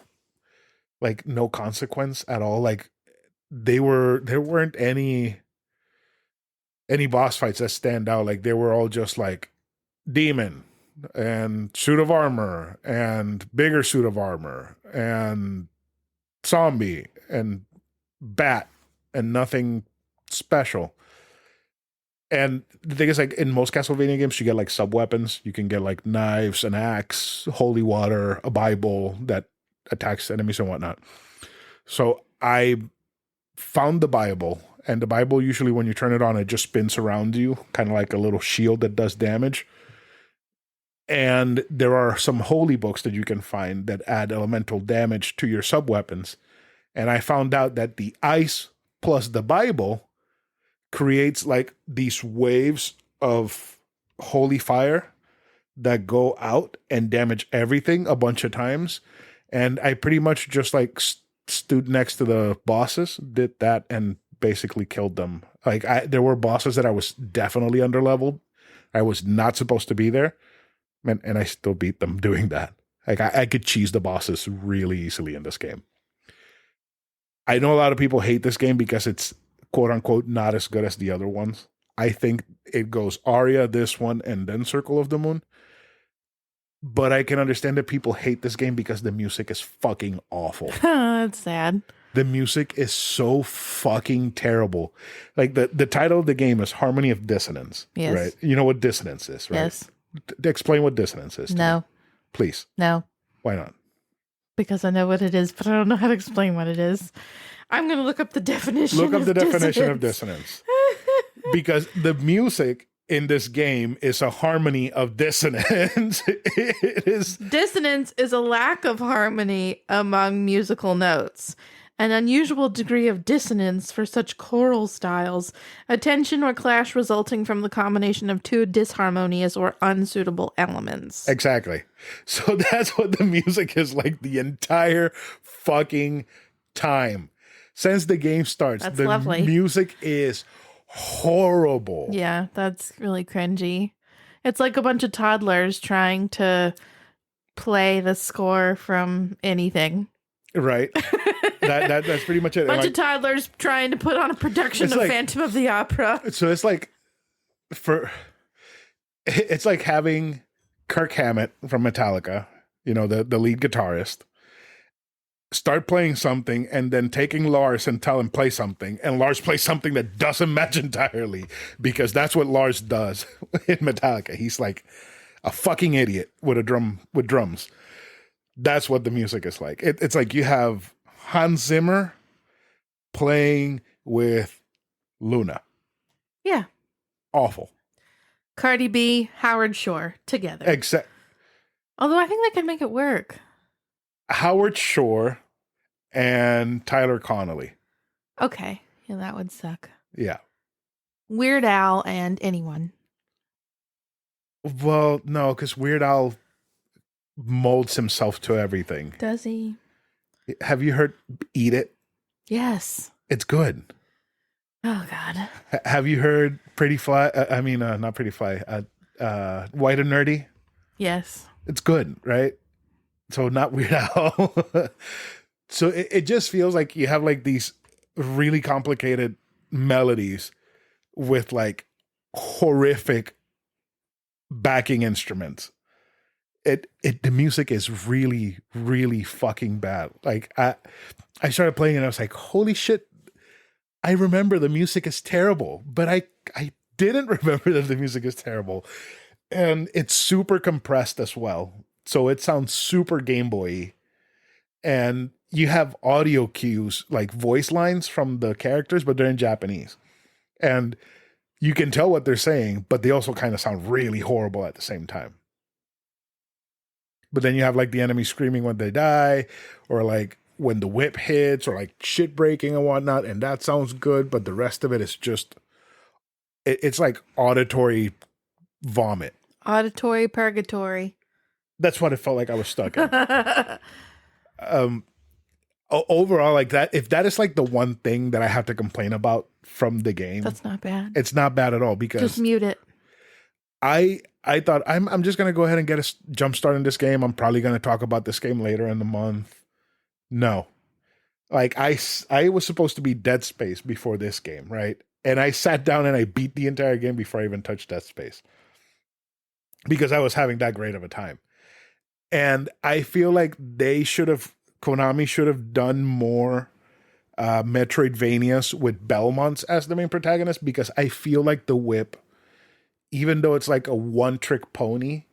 consequence at all. Like there weren't any boss fights that stand out. Like they were all just like demon and suit of armor and bigger suit of armor and zombie and bat and nothing special. And the thing is, like in most Castlevania games, you get like sub weapons. You can get like knives, an axe, holy water, a Bible that attacks enemies and whatnot. So I found the Bible, and the Bible usually when you turn it on, it just spins around you, kind of like a little shield that does damage. And there are some holy books that you can find that add elemental damage to your sub weapons. And I found out that the ice plus the Bible creates like these waves of holy fire that go out and damage everything a bunch of times. And I pretty much just like stood next to the bosses, did that, and basically killed them. Like there were bosses that I was definitely underleveled. I was not supposed to be there. And I still beat them doing that. Like I could cheese the bosses really easily in this game. I know a lot of people hate this game because it's quote unquote not as good as the other ones. I think it goes Aria, this one, and then Circle of the Moon. But I can understand that people hate this game because the music is fucking awful. That's sad. The music is so fucking terrible. Like the title of the game is Harmony of Dissonance. Yes. Right? You know what dissonance is, right? Yes. Explain what dissonance is. No. Please. No. Why not? Because I know what it is, but I don't know how to explain what it is. I'm going to look up the definition. Look up the definition of dissonance. Because the music in this game is a harmony of dissonance. It is. Dissonance is a lack of harmony among musical notes. An unusual degree of dissonance for such choral styles, a tension or clash resulting from the combination of two disharmonious or unsuitable elements. Exactly. So that's what the music is like the entire fucking time. Since the game starts, That's the lovely. music is horrible. Yeah, that's really cringy. It's like a bunch of toddlers trying to play the score from anything. Right. That's pretty much it. Bunch of toddlers trying to put on a production of like, Phantom of the Opera. So it's like for It's like having Kirk Hammett from Metallica, the lead guitarist, start playing something and then taking Lars and tell him play something, and Lars plays something that doesn't match entirely, because that's what Lars does in Metallica. He's like a fucking idiot with drums. That's what the music is like. It's like you have Hans Zimmer playing with Luna. Yeah. Awful. Cardi B, Howard Shore together. Except, although I think they could make it work. Howard Shore and Tyler Connolly. Okay. Yeah, that would suck. Yeah. Weird Al and anyone. Well, no, because Weird Al molds himself to everything. Does he? Have you heard Eat It? Yes. It's good. Oh, God. Have you heard Pretty Fly? Not Pretty Fly. White and Nerdy? Yes. It's good, right? So not Weird Al. So it just feels like you have like these really complicated melodies with like horrific backing instruments. The music is really, really fucking bad. Like I started playing and I was like, holy shit, I remember the music is terrible, but I didn't remember that the music is terrible. And it's super compressed as well. So it sounds super Game Boy-y. And you have audio cues, like voice lines from the characters, but they're in Japanese. And you can tell what they're saying, but they also kind of sound really horrible at the same time. But then you have like the enemy screaming when they die, or like when the whip hits, or like shit breaking and whatnot, and that sounds good, but the rest of it is just, it's like auditory vomit. Auditory purgatory. That's what it felt like I was stuck in. Overall, like that, if that is like the one thing that I have to complain about from the game, that's not bad. It's not bad at all, because just mute it. I thought I'm just gonna go ahead and get a jump start in this game. I'm probably gonna talk about this game later in the month. No, like I was supposed to be Dead Space before this game, right? And I sat down and I beat the entire game before I even touched Dead Space, because I was having that great of a time. And I feel like Konami should have done more Metroidvanias with Belmonts as the main protagonist, because I feel like the whip, even though it's like a one-trick pony,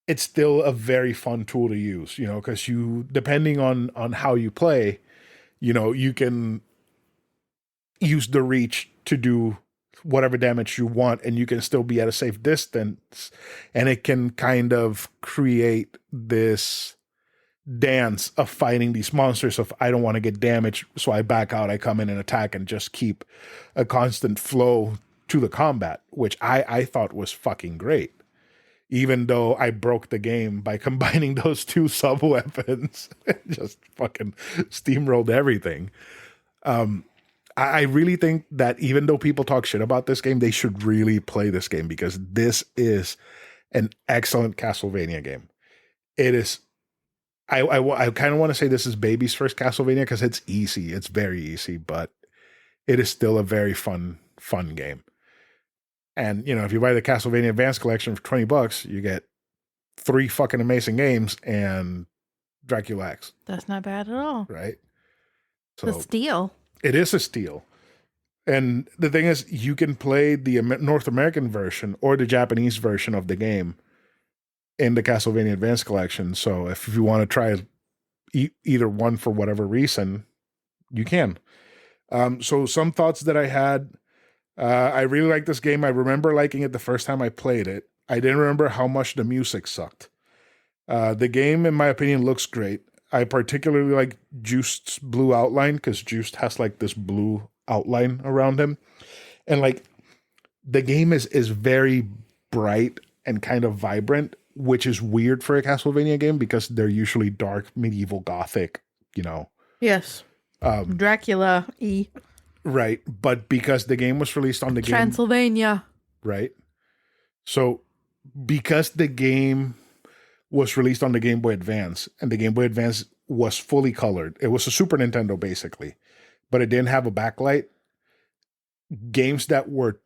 it's still a very fun tool to use, because depending on how you play, you can use the reach to do whatever damage you want, and you can still be at a safe distance, and it can kind of create this dance of fighting these monsters of, I don't want to get damaged, so I back out, I come in and attack, and just keep a constant flow to the combat, which I thought was fucking great, even though I broke the game by combining those two sub weapons. Just fucking steamrolled everything. I really think that even though people talk shit about this game, they should really play this game, because this is an excellent Castlevania game. It is. I kind of want to say this is baby's first Castlevania, because it's easy. It's very easy, but it is still a very fun game. And, if you buy the Castlevania Advance Collection for $20, you get 3 fucking amazing games and Dracula X. That's not bad at all. Right? So the steal. It is a steal. And the thing is, you can play the North American version or the Japanese version of the game in the Castlevania Advance Collection. So if you want to try either one for whatever reason, you can. So some thoughts that I had. I really like this game. I remember liking it the first time I played it. I didn't remember how much the music sucked. The game, in my opinion, looks great. I particularly like Juiced's blue outline, because Juiced has like this blue outline around him. And like the game is very bright and kind of vibrant, which is weird for a Castlevania game, because they're usually dark, medieval, gothic, Yes. Dracula E. Right. But because the game was released on the Transylvania. Right. So because the game was released on the Game Boy Advance, and the Game Boy Advance was fully colored, it was a Super Nintendo basically, but it didn't have a backlight. Games that were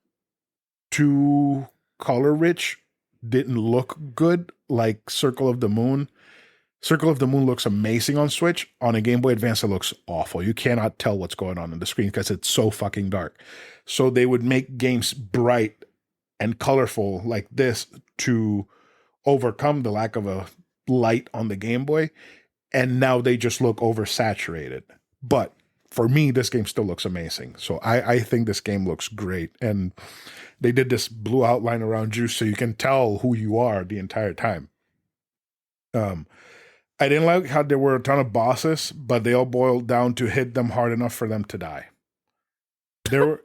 too color rich, didn't look good like Circle of the Moon. Circle of the Moon looks amazing on Switch. On a Game Boy Advance, it looks awful. You cannot tell what's going on the screen because it's so fucking dark. So they would make games bright and colorful like this to overcome the lack of a light on the Game Boy. And now they just look oversaturated. But for me, this game still looks amazing. So I think this game looks great. And they did this blue outline around you so you can tell who you are the entire time. I didn't like how there were a ton of bosses, but they all boiled down to hit them hard enough for them to die. There were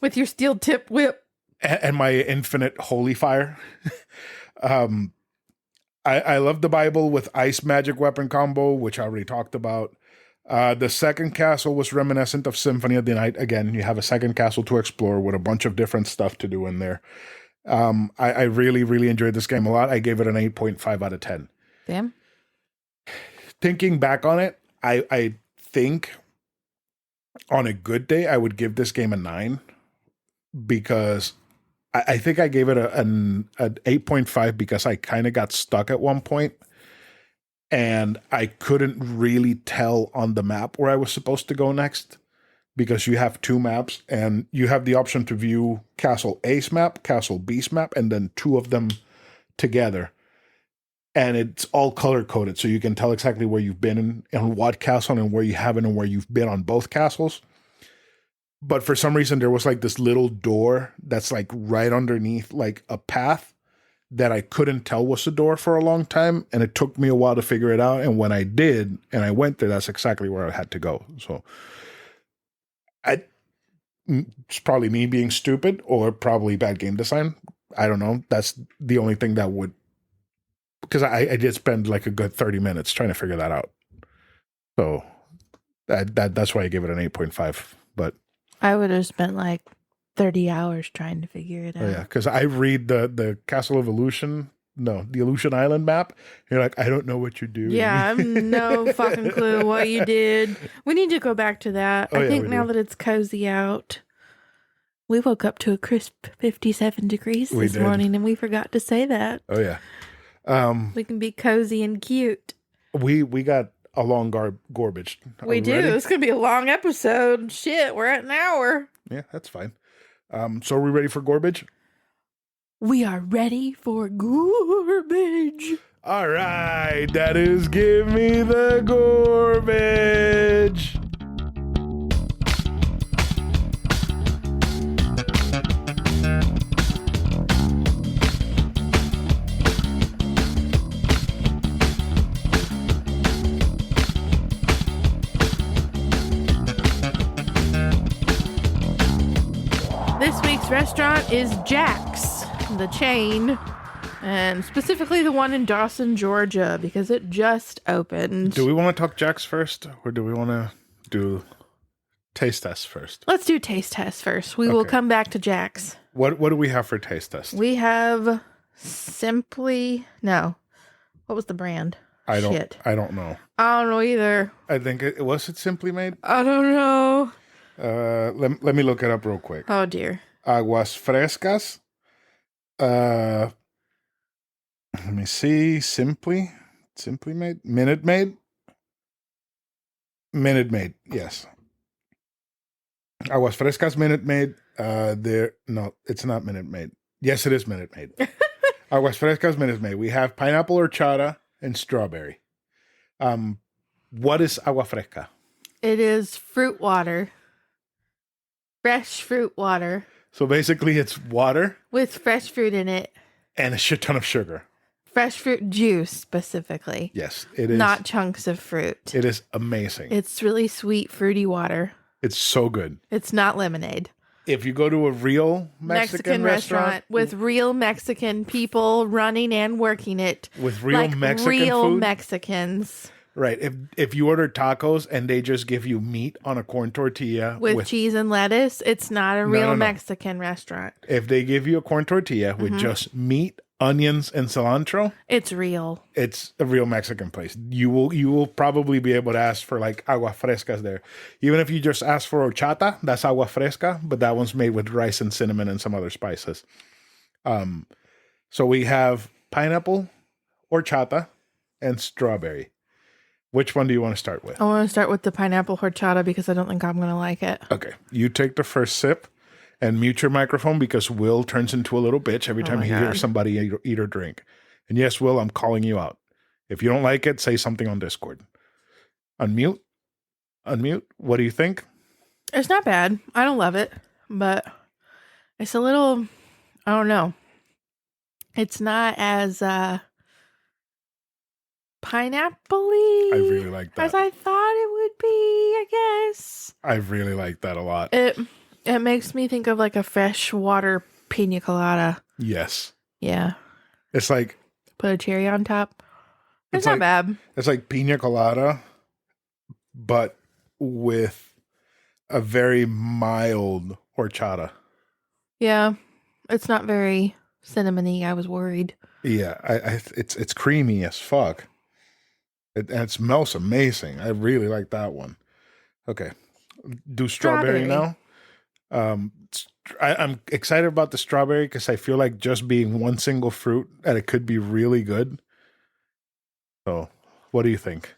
with your steel tip whip and my infinite holy fire. I love the Bible with ice magic weapon combo, which I already talked about. The second castle was reminiscent of Symphony of the Night. Again, you have a second castle to explore with a bunch of different stuff to do in there. I really, really enjoyed this game a lot. I gave it an 8.5 out of 10. Damn. Thinking back on it, I think on a good day, I would give this game a 9 because I think I gave it an 8.5 because I kind of got stuck at one point and I couldn't really tell on the map where I was supposed to go next because you have two maps and you have the option to view Castle A's map, Castle B's map, and then two of them together. And it's all color-coded, so you can tell exactly where you've been and what castle and where you haven't and where you've been on both castles. But for some reason, there was like this little door that's like right underneath like a path that I couldn't tell was a door for a long time. And it took me a while to figure it out. And when I did, and I went there, that's exactly where I had to go. So it's probably me being stupid or probably bad game design. I don't know. That's the only thing that would... Because I did spend like a good 30 minutes trying to figure that out. So that's why I give it an 8.5. But I would have spent like 30 hours trying to figure it out. Oh yeah, because I read the Castle of Illusion, the Illusion Island map. You're like, I don't know what you do. Yeah, I have no fucking clue what you did. We need to go back to that. I think now that it's cozy out. We woke up to a crisp 57 degrees this morning and we forgot to say that. Oh yeah. We can be cozy and cute. We got a long gorbage. We do. Ready? This could be a long episode. Shit, we're at an hour. Yeah, that's fine. So are we ready for gorbage? We are ready for gorbage. All right, that is Give Me the Gorbage. This week's restaurant is Jack's, the chain, and specifically the one in Dawson, Georgia, because it just opened. Do we want to talk Jack's first, or do we want to do taste test first? Let's do taste test first. We will come back to Jack's. What do we have for taste test? We have What was the brand? I don't know. I don't know either. I think was it Simply Made? I don't know. Let me look it up real quick. Oh dear. Aguas Frescas. Let me see. Simply Made. Minute Maid. Yes. Aguas Frescas Minute Maid. No, it's not Minute Maid. Yes, it is Minute Maid. Aguas Frescas Minute Maid. We have pineapple horchata and strawberry. What is agua fresca? It is fruit water. Fresh fruit water. So basically it's water. With fresh fruit in it. And a shit ton of sugar. Fresh fruit juice, specifically. Yes, it is. Not chunks of fruit. It is amazing. It's really sweet, fruity water. It's so good. It's not lemonade. If you go to a real Mexican restaurant with real Mexican people running and working it. With real Mexican real food. Mexicans. Right. If you order tacos and they just give you meat on a corn tortilla with cheese and lettuce, it's not a real No. Mexican restaurant. If they give you a corn tortilla with just meat, onions, and cilantro, it's real. It's a real Mexican place. You will probably be able to ask for like agua frescas there. Even if you just ask for horchata, that's agua fresca, but that one's made with rice and cinnamon and some other spices. So we have pineapple, horchata, and strawberry. Which one do you want to start with? I want to start with the pineapple horchata because I don't think I'm going to like it. Okay. You take the first sip and mute your microphone because Will turns into a little bitch every time he hears somebody eat or drink. And yes, Will, I'm calling you out. If you don't like it, say something on Discord. Unmute. What do you think? It's not bad. I don't love it, but it's a little, I don't know. It's not as pineapple-y I really like that. as I thought it would be, I guess. I really like that a lot. It makes me think of like a freshwater pina colada. Yes. Yeah. It's like... Put a cherry on top. It's like, not bad. It's like pina colada, but with a very mild horchata. Yeah. It's not very cinnamony. I was worried. Yeah, it's creamy as fuck. And it smells amazing. I really like that one. Okay. Do strawberry now. I'm excited about the strawberry because I feel like just being one single fruit and it could be really good. So, what do you think?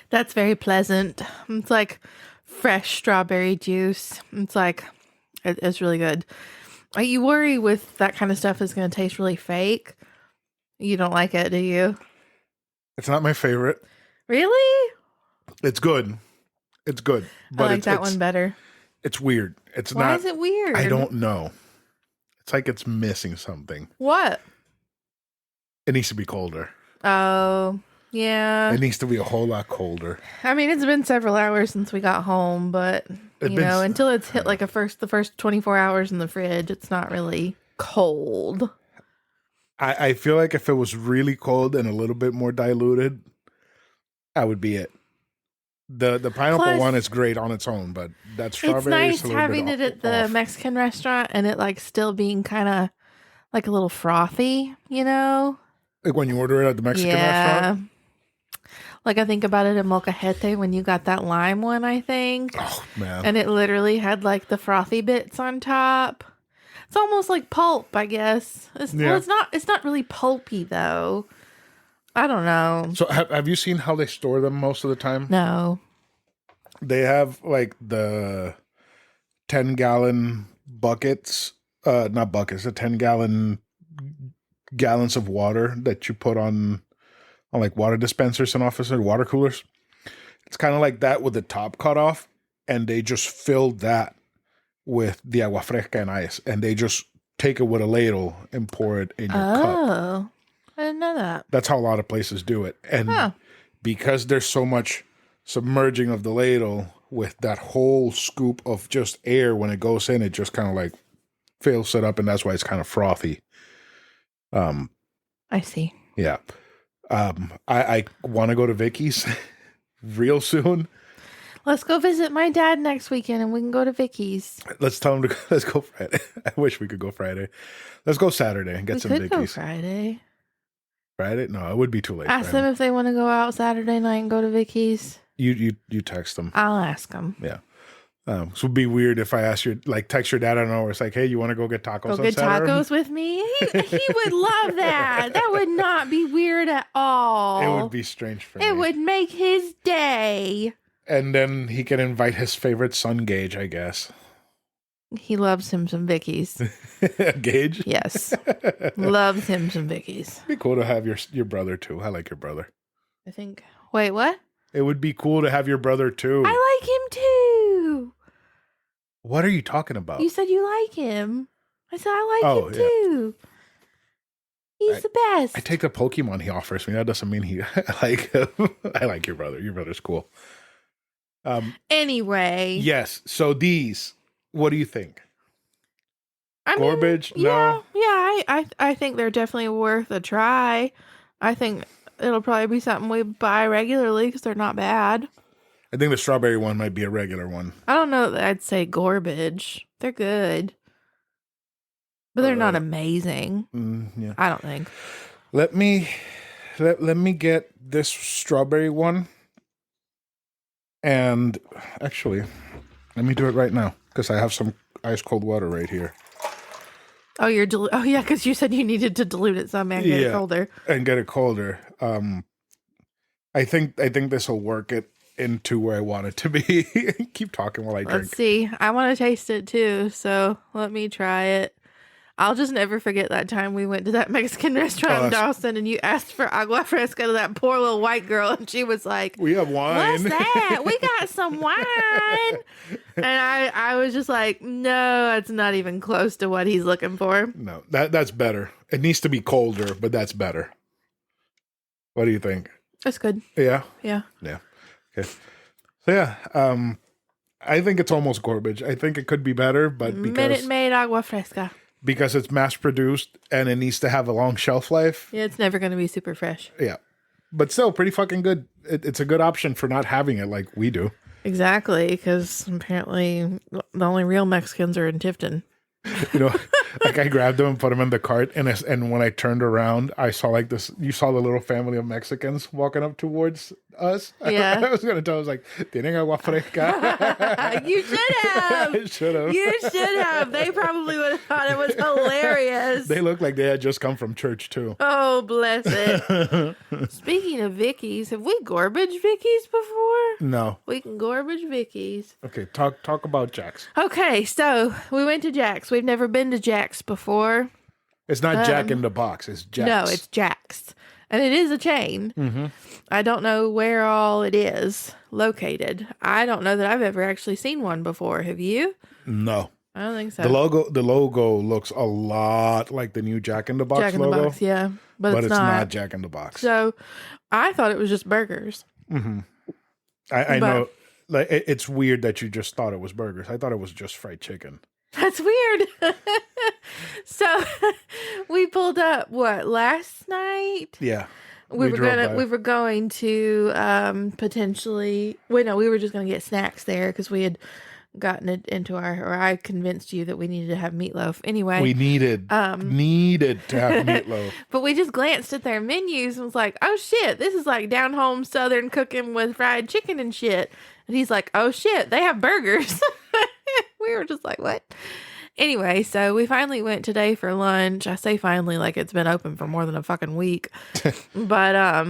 That's very pleasant. It's like fresh strawberry juice. It's like, it's really good. You worry with that kind of stuff is going to taste really fake. You don't like it, do you? It's not my favorite. Really? It's good. It's good. But I like that one better. It's weird. It's Why not. Why is it weird? I don't know. It's like it's missing something. What? It needs to be colder. Oh, yeah. It needs to be a whole lot colder. I mean, it's been several hours since we got home, but until it's hit like the first 24 hours in the fridge, it's not really cold. I feel like if it was really cold and a little bit more diluted, that would be it. The pineapple one is great on its own, but that strawberry it's nice having it at the Mexican restaurant and it like still being kind of like a little frothy, you know? Like when you order it at the Mexican restaurant? Like I think about it in Molcajete when you got that lime one, I think. Oh, man. And it literally had like the frothy bits on top. It's almost like pulp, I guess. Well, it's not really pulpy though. I don't know. So have you seen how they store them most of the time? No. They have like the 10-gallon buckets, not buckets, the 10-gallon gallons of water that you put on like water dispensers and office or water coolers. It's kind of like that with the top cut off, and they just fill that with the agua fresca and ice, and they just take it with a ladle and pour it in your cup. Oh, I didn't know that. That's how a lot of places do it. And because there's so much submerging of the ladle with that whole scoop of just air, when it goes in, it just kind of like fills it up, and that's why it's kind of frothy. I see. Yeah. I want to go to Vicky's real soon. Let's go visit my dad next weekend and we can go to Vicky's. Let's tell him let's go Friday. I wish we could go Friday. Let's go Saturday and get some Vicky's. Go Friday. Friday? No, it would be too late. Ask them if they want to go out Saturday night and go to Vicky's. You text them. I'll ask them. Yeah. So it'd be weird if I asked you, like, text your dad. I don't know. It's like, hey, you want to go get tacos? Go get tacos with me. He would love that. That would not be weird at all. It would be strange for me. It would make his day. And then he can invite his favorite son, Gage, I guess. He loves him some Vicky's. Gage? Yes. Loves him some Vicky's. It'd be cool to have your brother, too. I like your brother. I think. Wait, what? It would be cool to have your brother, too. I like him, too. What are you talking about? You said you like him. I said I like him, too. He's the best. I take the Pokemon he offers me. That doesn't mean I like him. I like your brother. Your brother's cool. Anyway. Yes. So these, what do you think? Gorbage? No. Yeah. I think they're definitely worth a try. I think it'll probably be something we buy regularly because they're not bad. I think the strawberry one might be a regular one. I don't know that I'd say Gorbage. They're good. But they're not amazing. Yeah. I don't think. Let me get this strawberry one. And actually, let me do it right now because I have some ice cold water right here. Oh, oh yeah, because you said you needed to dilute it some and get it colder. And get it colder. I think this will work it into where I want it to be. Keep talking while I drink. Let's see. I want to taste it too, so let me try it. I'll just never forget that time we went to that Mexican restaurant in Dawson and you asked for agua fresca to that poor little white girl and she was like, we have wine. What's that? We got some wine. And I was just like, no, that's not even close to what he's looking for. No, that's better. It needs to be colder, but that's better. What do you think? That's good. Yeah? Yeah. Yeah. Okay. So yeah, I think it's almost garbage. I think it could be better, but Minute Maid agua fresca. Because it's mass produced and it needs to have a long shelf life. Yeah, it's never going to be super fresh. Yeah. But still pretty fucking good. It's a good option for not having it like we do. Exactly, because apparently the only real Mexicans are in Tifton. You know, like I grabbed them and put them in the cart, and when I turned around, I saw like this. You saw the little family of Mexicans walking up towards us. Yeah, I was gonna tell. I was like, "Tienen agua fresca." You should have. I should have. You should have. They probably would have thought it was hilarious. They looked like they had just come from church too. Oh, bless it. Speaking of Vickies, have we garbage Vickies before? No. We can garbage Vickies. Okay, talk about Jack's. Okay, so we went to Jack's. We've never been to Jack's before. It's not Jack in the Box. It's Jack's. No, it's Jack's. And it is a chain. Mm-hmm. I don't know where all it is located. I don't know that I've ever actually seen one before. Have you? No. I don't think so. The logo looks a lot like the new Jack in the Box Jack in logo. the Box, yeah. But it's not Jack in the Box. So I thought it was just burgers. Mm-hmm. I know. Like it's weird that you just thought it was burgers. I thought it was just fried chicken. That's weird. So we pulled up last night? Yeah. We were going to potentially we were just gonna get snacks there because we had gotten it into I convinced you that we needed to have meatloaf. Anyway. We needed to have meatloaf. But we just glanced at their menus and was like, oh shit, this is like down home southern cooking with fried chicken and shit. And he's like, oh shit, they have burgers. We were just like, what? Anyway, so we finally went today for lunch. I say finally like it's been open for more than a fucking week. But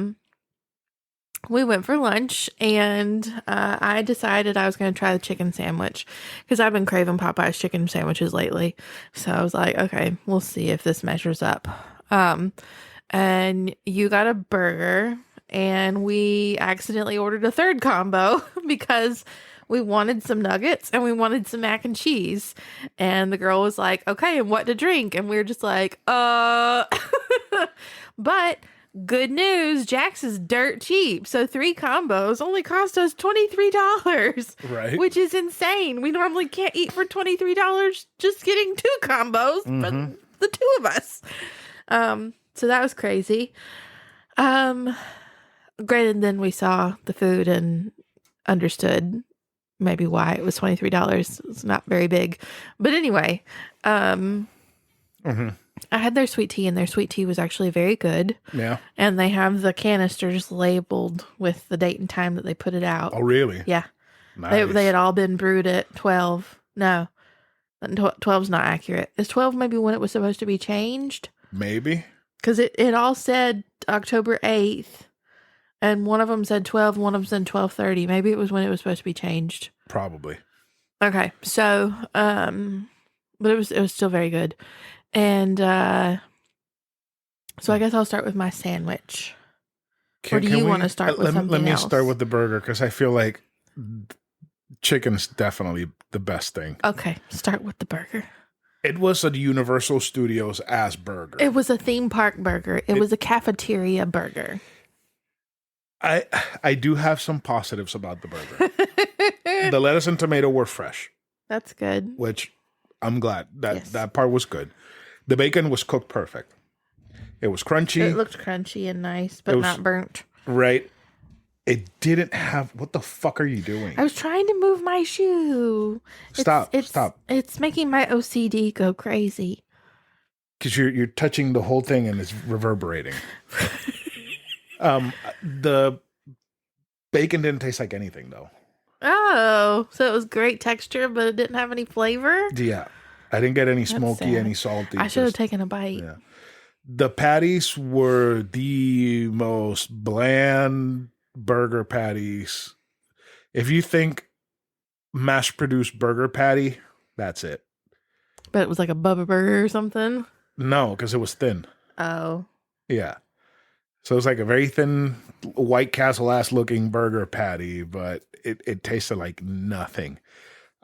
we went for lunch and I decided I was going to try the chicken sandwich because I've been craving Popeye's chicken sandwiches lately. So I was like, okay, we'll see if this measures up. And you got a burger and we accidentally ordered a third combo because we wanted some nuggets and we wanted some mac and cheese. And the girl was like, okay, and what to drink? And we were just like, But good news, Jack's is dirt cheap. So 3 combos only cost us $23. Right. Which is insane. We normally can't eat for $23 just getting 2 combos for the 2 of us. So that was crazy. Granted, then we saw the food and understood maybe why it was $23. It's not very big. But anyway, I had their sweet tea, and their sweet tea was actually very good. Yeah. And they have the canisters labeled with the date and time that they put it out. Oh, really? Yeah. Nice. They had all been brewed at 12. No, 12's not accurate. Is 12 maybe when it was supposed to be changed? Maybe. Because it all said October 8th. And one of them said 12, one of them said 12:30. Maybe it was when it was supposed to be changed. Probably. Okay, so, but it was still very good. And so I guess I'll start with my sandwich. Or do you want to start with something else? Let me start with the burger because I feel like chicken's definitely the best thing. Okay, start with the burger. It was a Universal Studios ass burger. It was a theme park burger. It was a cafeteria burger. I do have some positives about the burger. The lettuce and tomato were fresh. That's good. Which I'm glad. That part was good. The bacon was cooked perfect. It was crunchy. It looked crunchy and nice, but not burnt. Right. It didn't have... What the fuck are you doing? I was trying to move my shoe. Stop. It's making my OCD go crazy. Because you're touching the whole thing and it's reverberating. The bacon didn't taste like anything, though. Oh, so it was great texture, but it didn't have any flavor? Yeah. I didn't get any That's smoky, sad. any salty. I should have just- taken a bite. Yeah. The patties were the most bland burger patties. If you think mass-produced burger patty, that's it. But it was like a Bubba Burger or something. No, because it was thin. Oh. Yeah. So it was like a very thin, White Castle-ass looking burger patty, but it tasted like nothing.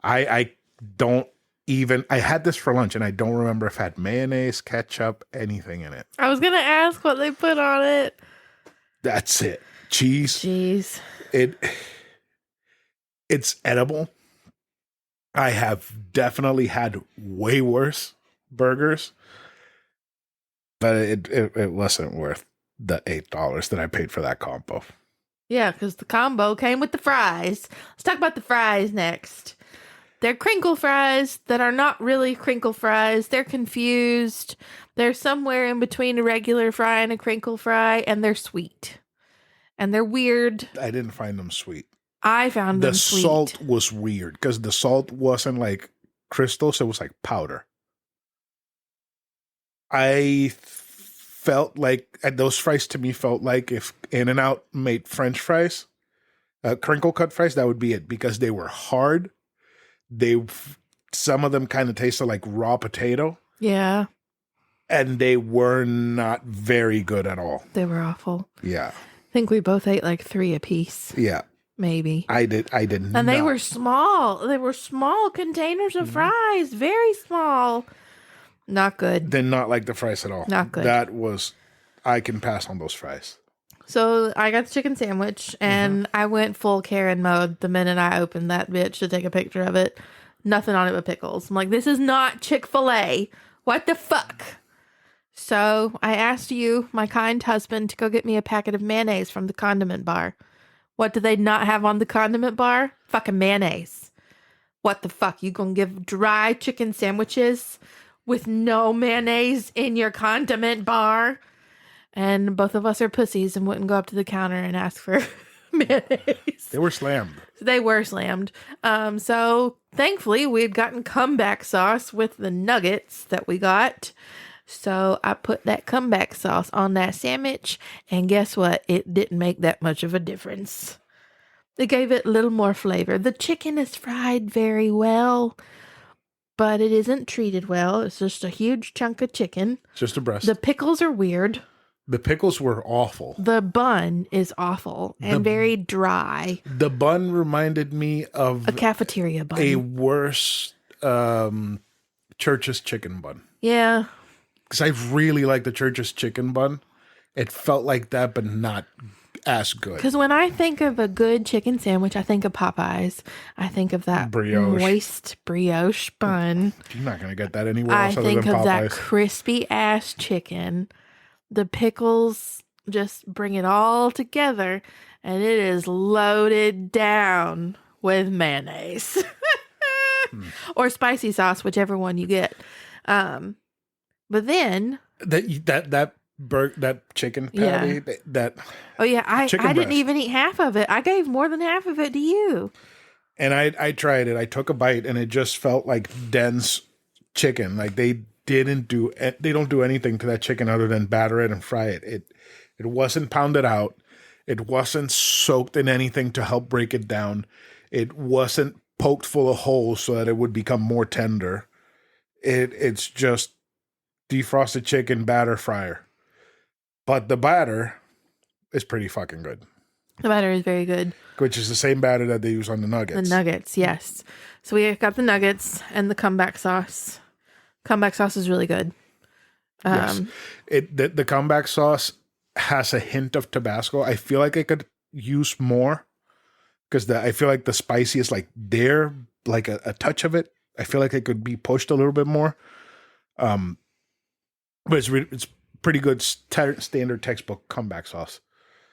I don't even... I had this for lunch, and I don't remember if it had mayonnaise, ketchup, anything in it. I was going to ask what they put on it. That's it. Cheese. Jeez. It's edible. I have definitely had way worse burgers, but it wasn't worth the $8 that I paid for that combo. Yeah, because the combo came with the fries. Let's talk about the fries next. They're crinkle fries that are not really crinkle fries. They're confused. They're somewhere in between a regular fry and a crinkle fry, and they're sweet. And they're weird. I didn't find them sweet. I found them sweet. The salt was weird because the salt wasn't like crystals, it was like powder. I felt like those fries to me felt like if In-N-Out made French fries, crinkle cut fries, that would be it because they were hard. Some of them kind of tasted like raw potato. Yeah. And they were not very good at all. They were awful. Yeah. I think we both ate like 3 apiece. Yeah. Maybe. I did not. And they were small. They were small containers of fries. Very small. Not good. Did not like the fries at all. Not good. I can pass on those fries. So I got the chicken sandwich and I went full Karen mode the minute I opened that bitch to take a picture of it. Nothing on it but pickles. I'm like, this is not Chick-fil-A. What the fuck? So I asked you, my kind husband, to go get me a packet of mayonnaise from the condiment bar. What do they not have on the condiment bar? Fucking mayonnaise. What the fuck? You gonna give dry chicken sandwiches with no mayonnaise in your condiment bar? And both of us are pussies and wouldn't go up to the counter and ask for mayonnaise. They were slammed. They were slammed. So thankfully we had gotten comeback sauce with the nuggets that we got. So I put that comeback sauce on that sandwich, and guess what? It didn't make that much of a difference. It gave it a little more flavor. The chicken is fried very well, but it isn't treated well. It's just a huge chunk of chicken. Just a breast. The pickles are weird. The pickles were awful. The bun is awful and very dry. The bun reminded me of a cafeteria bun. A worse Church's chicken bun. Yeah. Because I really like the Church's chicken bun. It felt like that, but not as good. Because when I think of a good chicken sandwich, I think of Popeyes. I think of that moist brioche bun. You're not going to get that anywhere else other than Popeyes. I think of that crispy ass chicken. The pickles just bring it all together, and it is loaded down with mayonnaise or spicy sauce, whichever one you get. But then that chicken patty, I didn't even eat half of it. I gave more than half of it to you. And I tried it. I took a bite, and it just felt like dense chicken. Like they don't do anything to that chicken other than batter it and fry it. It wasn't pounded out. It wasn't soaked in anything to help break it down. It wasn't poked full of holes so that it would become more tender. It's just defrosted chicken batter fryer. But the batter is pretty fucking good. The batter is very good. Which is the same batter that they use on the nuggets. The nuggets, yes. So we got the nuggets and the comeback sauce. Comeback sauce is really good. Yes. The comeback sauce has a hint of Tabasco. I feel like I could use more because I feel like the spicy is like there, like a touch of it. I feel like it could be pushed a little bit more. But it's pretty good standard textbook comeback sauce.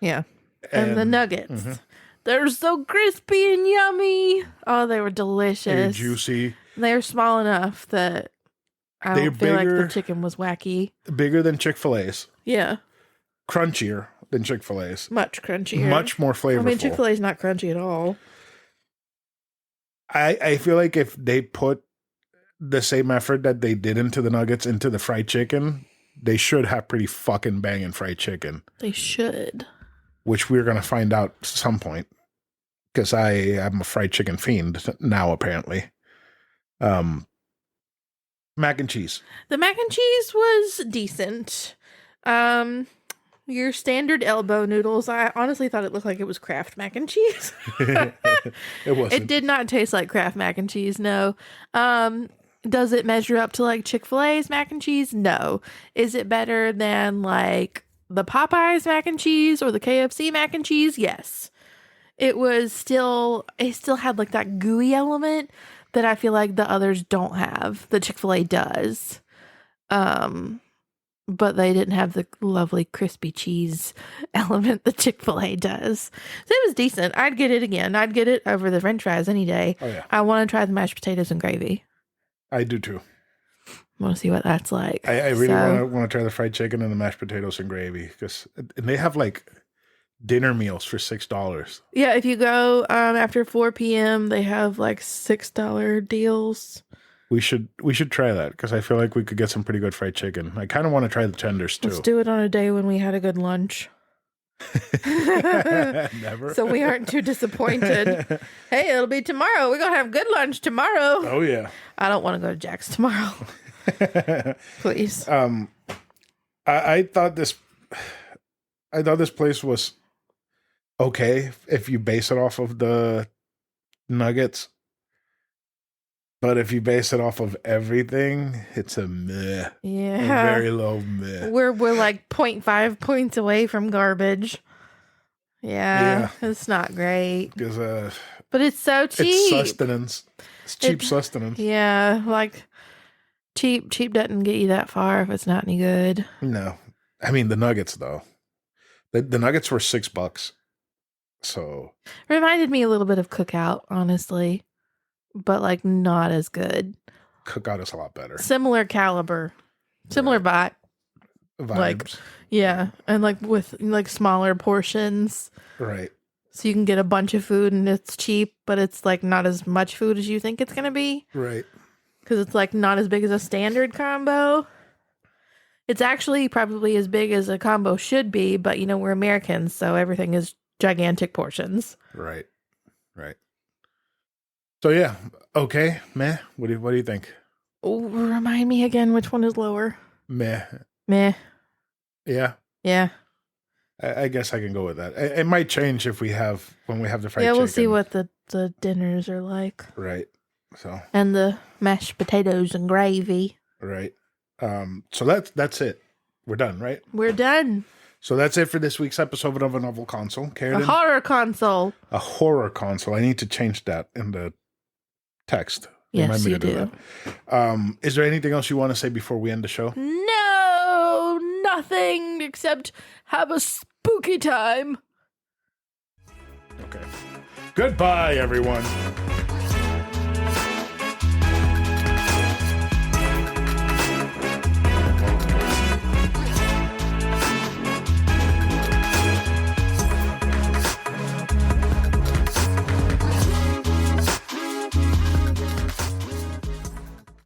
Yeah. And the nuggets. Mm-hmm. They're so crispy and yummy. Oh, they were delicious. They're juicy. They're small enough that I don't feel like the chicken was wacky. Bigger than Chick-fil-A's. Yeah. Crunchier than Chick-fil-A's. Much crunchier. Much more flavorful. I mean, Chick-fil-A's not crunchy at all. I feel like if they put the same effort that they did into the nuggets, into the fried chicken, they should have pretty fucking banging fried chicken. They should. Which we're going to find out at some point. Because I am a fried chicken fiend now, apparently. Mac and cheese. The mac and cheese was decent. Your standard elbow noodles, I honestly thought it looked like it was Kraft mac and cheese. It wasn't. It did not taste like Kraft mac and cheese, no. Does it measure up to like Chick-fil-A's mac and cheese? No. Is it better than like the Popeyes mac and cheese or the KFC mac and cheese? Yes. It still had like that gooey element that I feel like the others don't have. The Chick-fil-A does. But they didn't have the lovely crispy cheese element that Chick-fil-A does. So it was decent. I'd get it again. I'd get it over the french fries any day. Oh, yeah. I want to try the mashed potatoes and gravy. I do too. I want to see what that's like. I really want to try the fried chicken and the mashed potatoes and gravy. And they have like dinner meals for $6. Yeah, if you go after 4 p.m., they have like $6 deals. We should try that because I feel like we could get some pretty good fried chicken. I kind of want to try the tenders too. Let's do it on a day when we had a good lunch. Never. So we aren't too disappointed. Hey, it'll be tomorrow. We're gonna have good lunch tomorrow. Oh yeah. I don't want to go to Jack's tomorrow. Please. I thought this place was okay if you base it off of the nuggets. But if you base it off of everything, it's a meh. Yeah. A very low meh. We're like 0.5 points away from garbage. Yeah. It's not great. Because but it's so cheap. It's sustenance. It's cheap sustenance. Yeah, like cheap doesn't get you that far if it's not any good. No. I mean the nuggets though. The nuggets were $6. So reminded me a little bit of Cookout, honestly. But like not as good. Cookout is a lot better. Similar caliber. Similar vibes. Like, yeah. And like with like smaller portions. Right. So you can get a bunch of food and it's cheap, but it's like not as much food as you think it's going to be. Right. Because it's like not as big as a standard combo. It's actually probably as big as a combo should be, but you know, we're Americans, so everything is gigantic portions. Right. Right. So yeah, okay, meh. What do you think? Oh, remind me again, which one is lower? Meh. Meh. Yeah. Yeah. I guess I can go with that. It might change when we have the fried chicken. Yeah, we'll see what the dinners are like. Right. So. And the mashed potatoes and gravy. Right. So that's it. We're done, right? We're done. So that's it for this week's episode of A Novel Console. Karradyne? A horror console. A horror console. I need to change that in the text. Yes, you do. That. Is there anything else you want to say before we end the show? No, nothing except have a spooky time. Okay. Goodbye, everyone.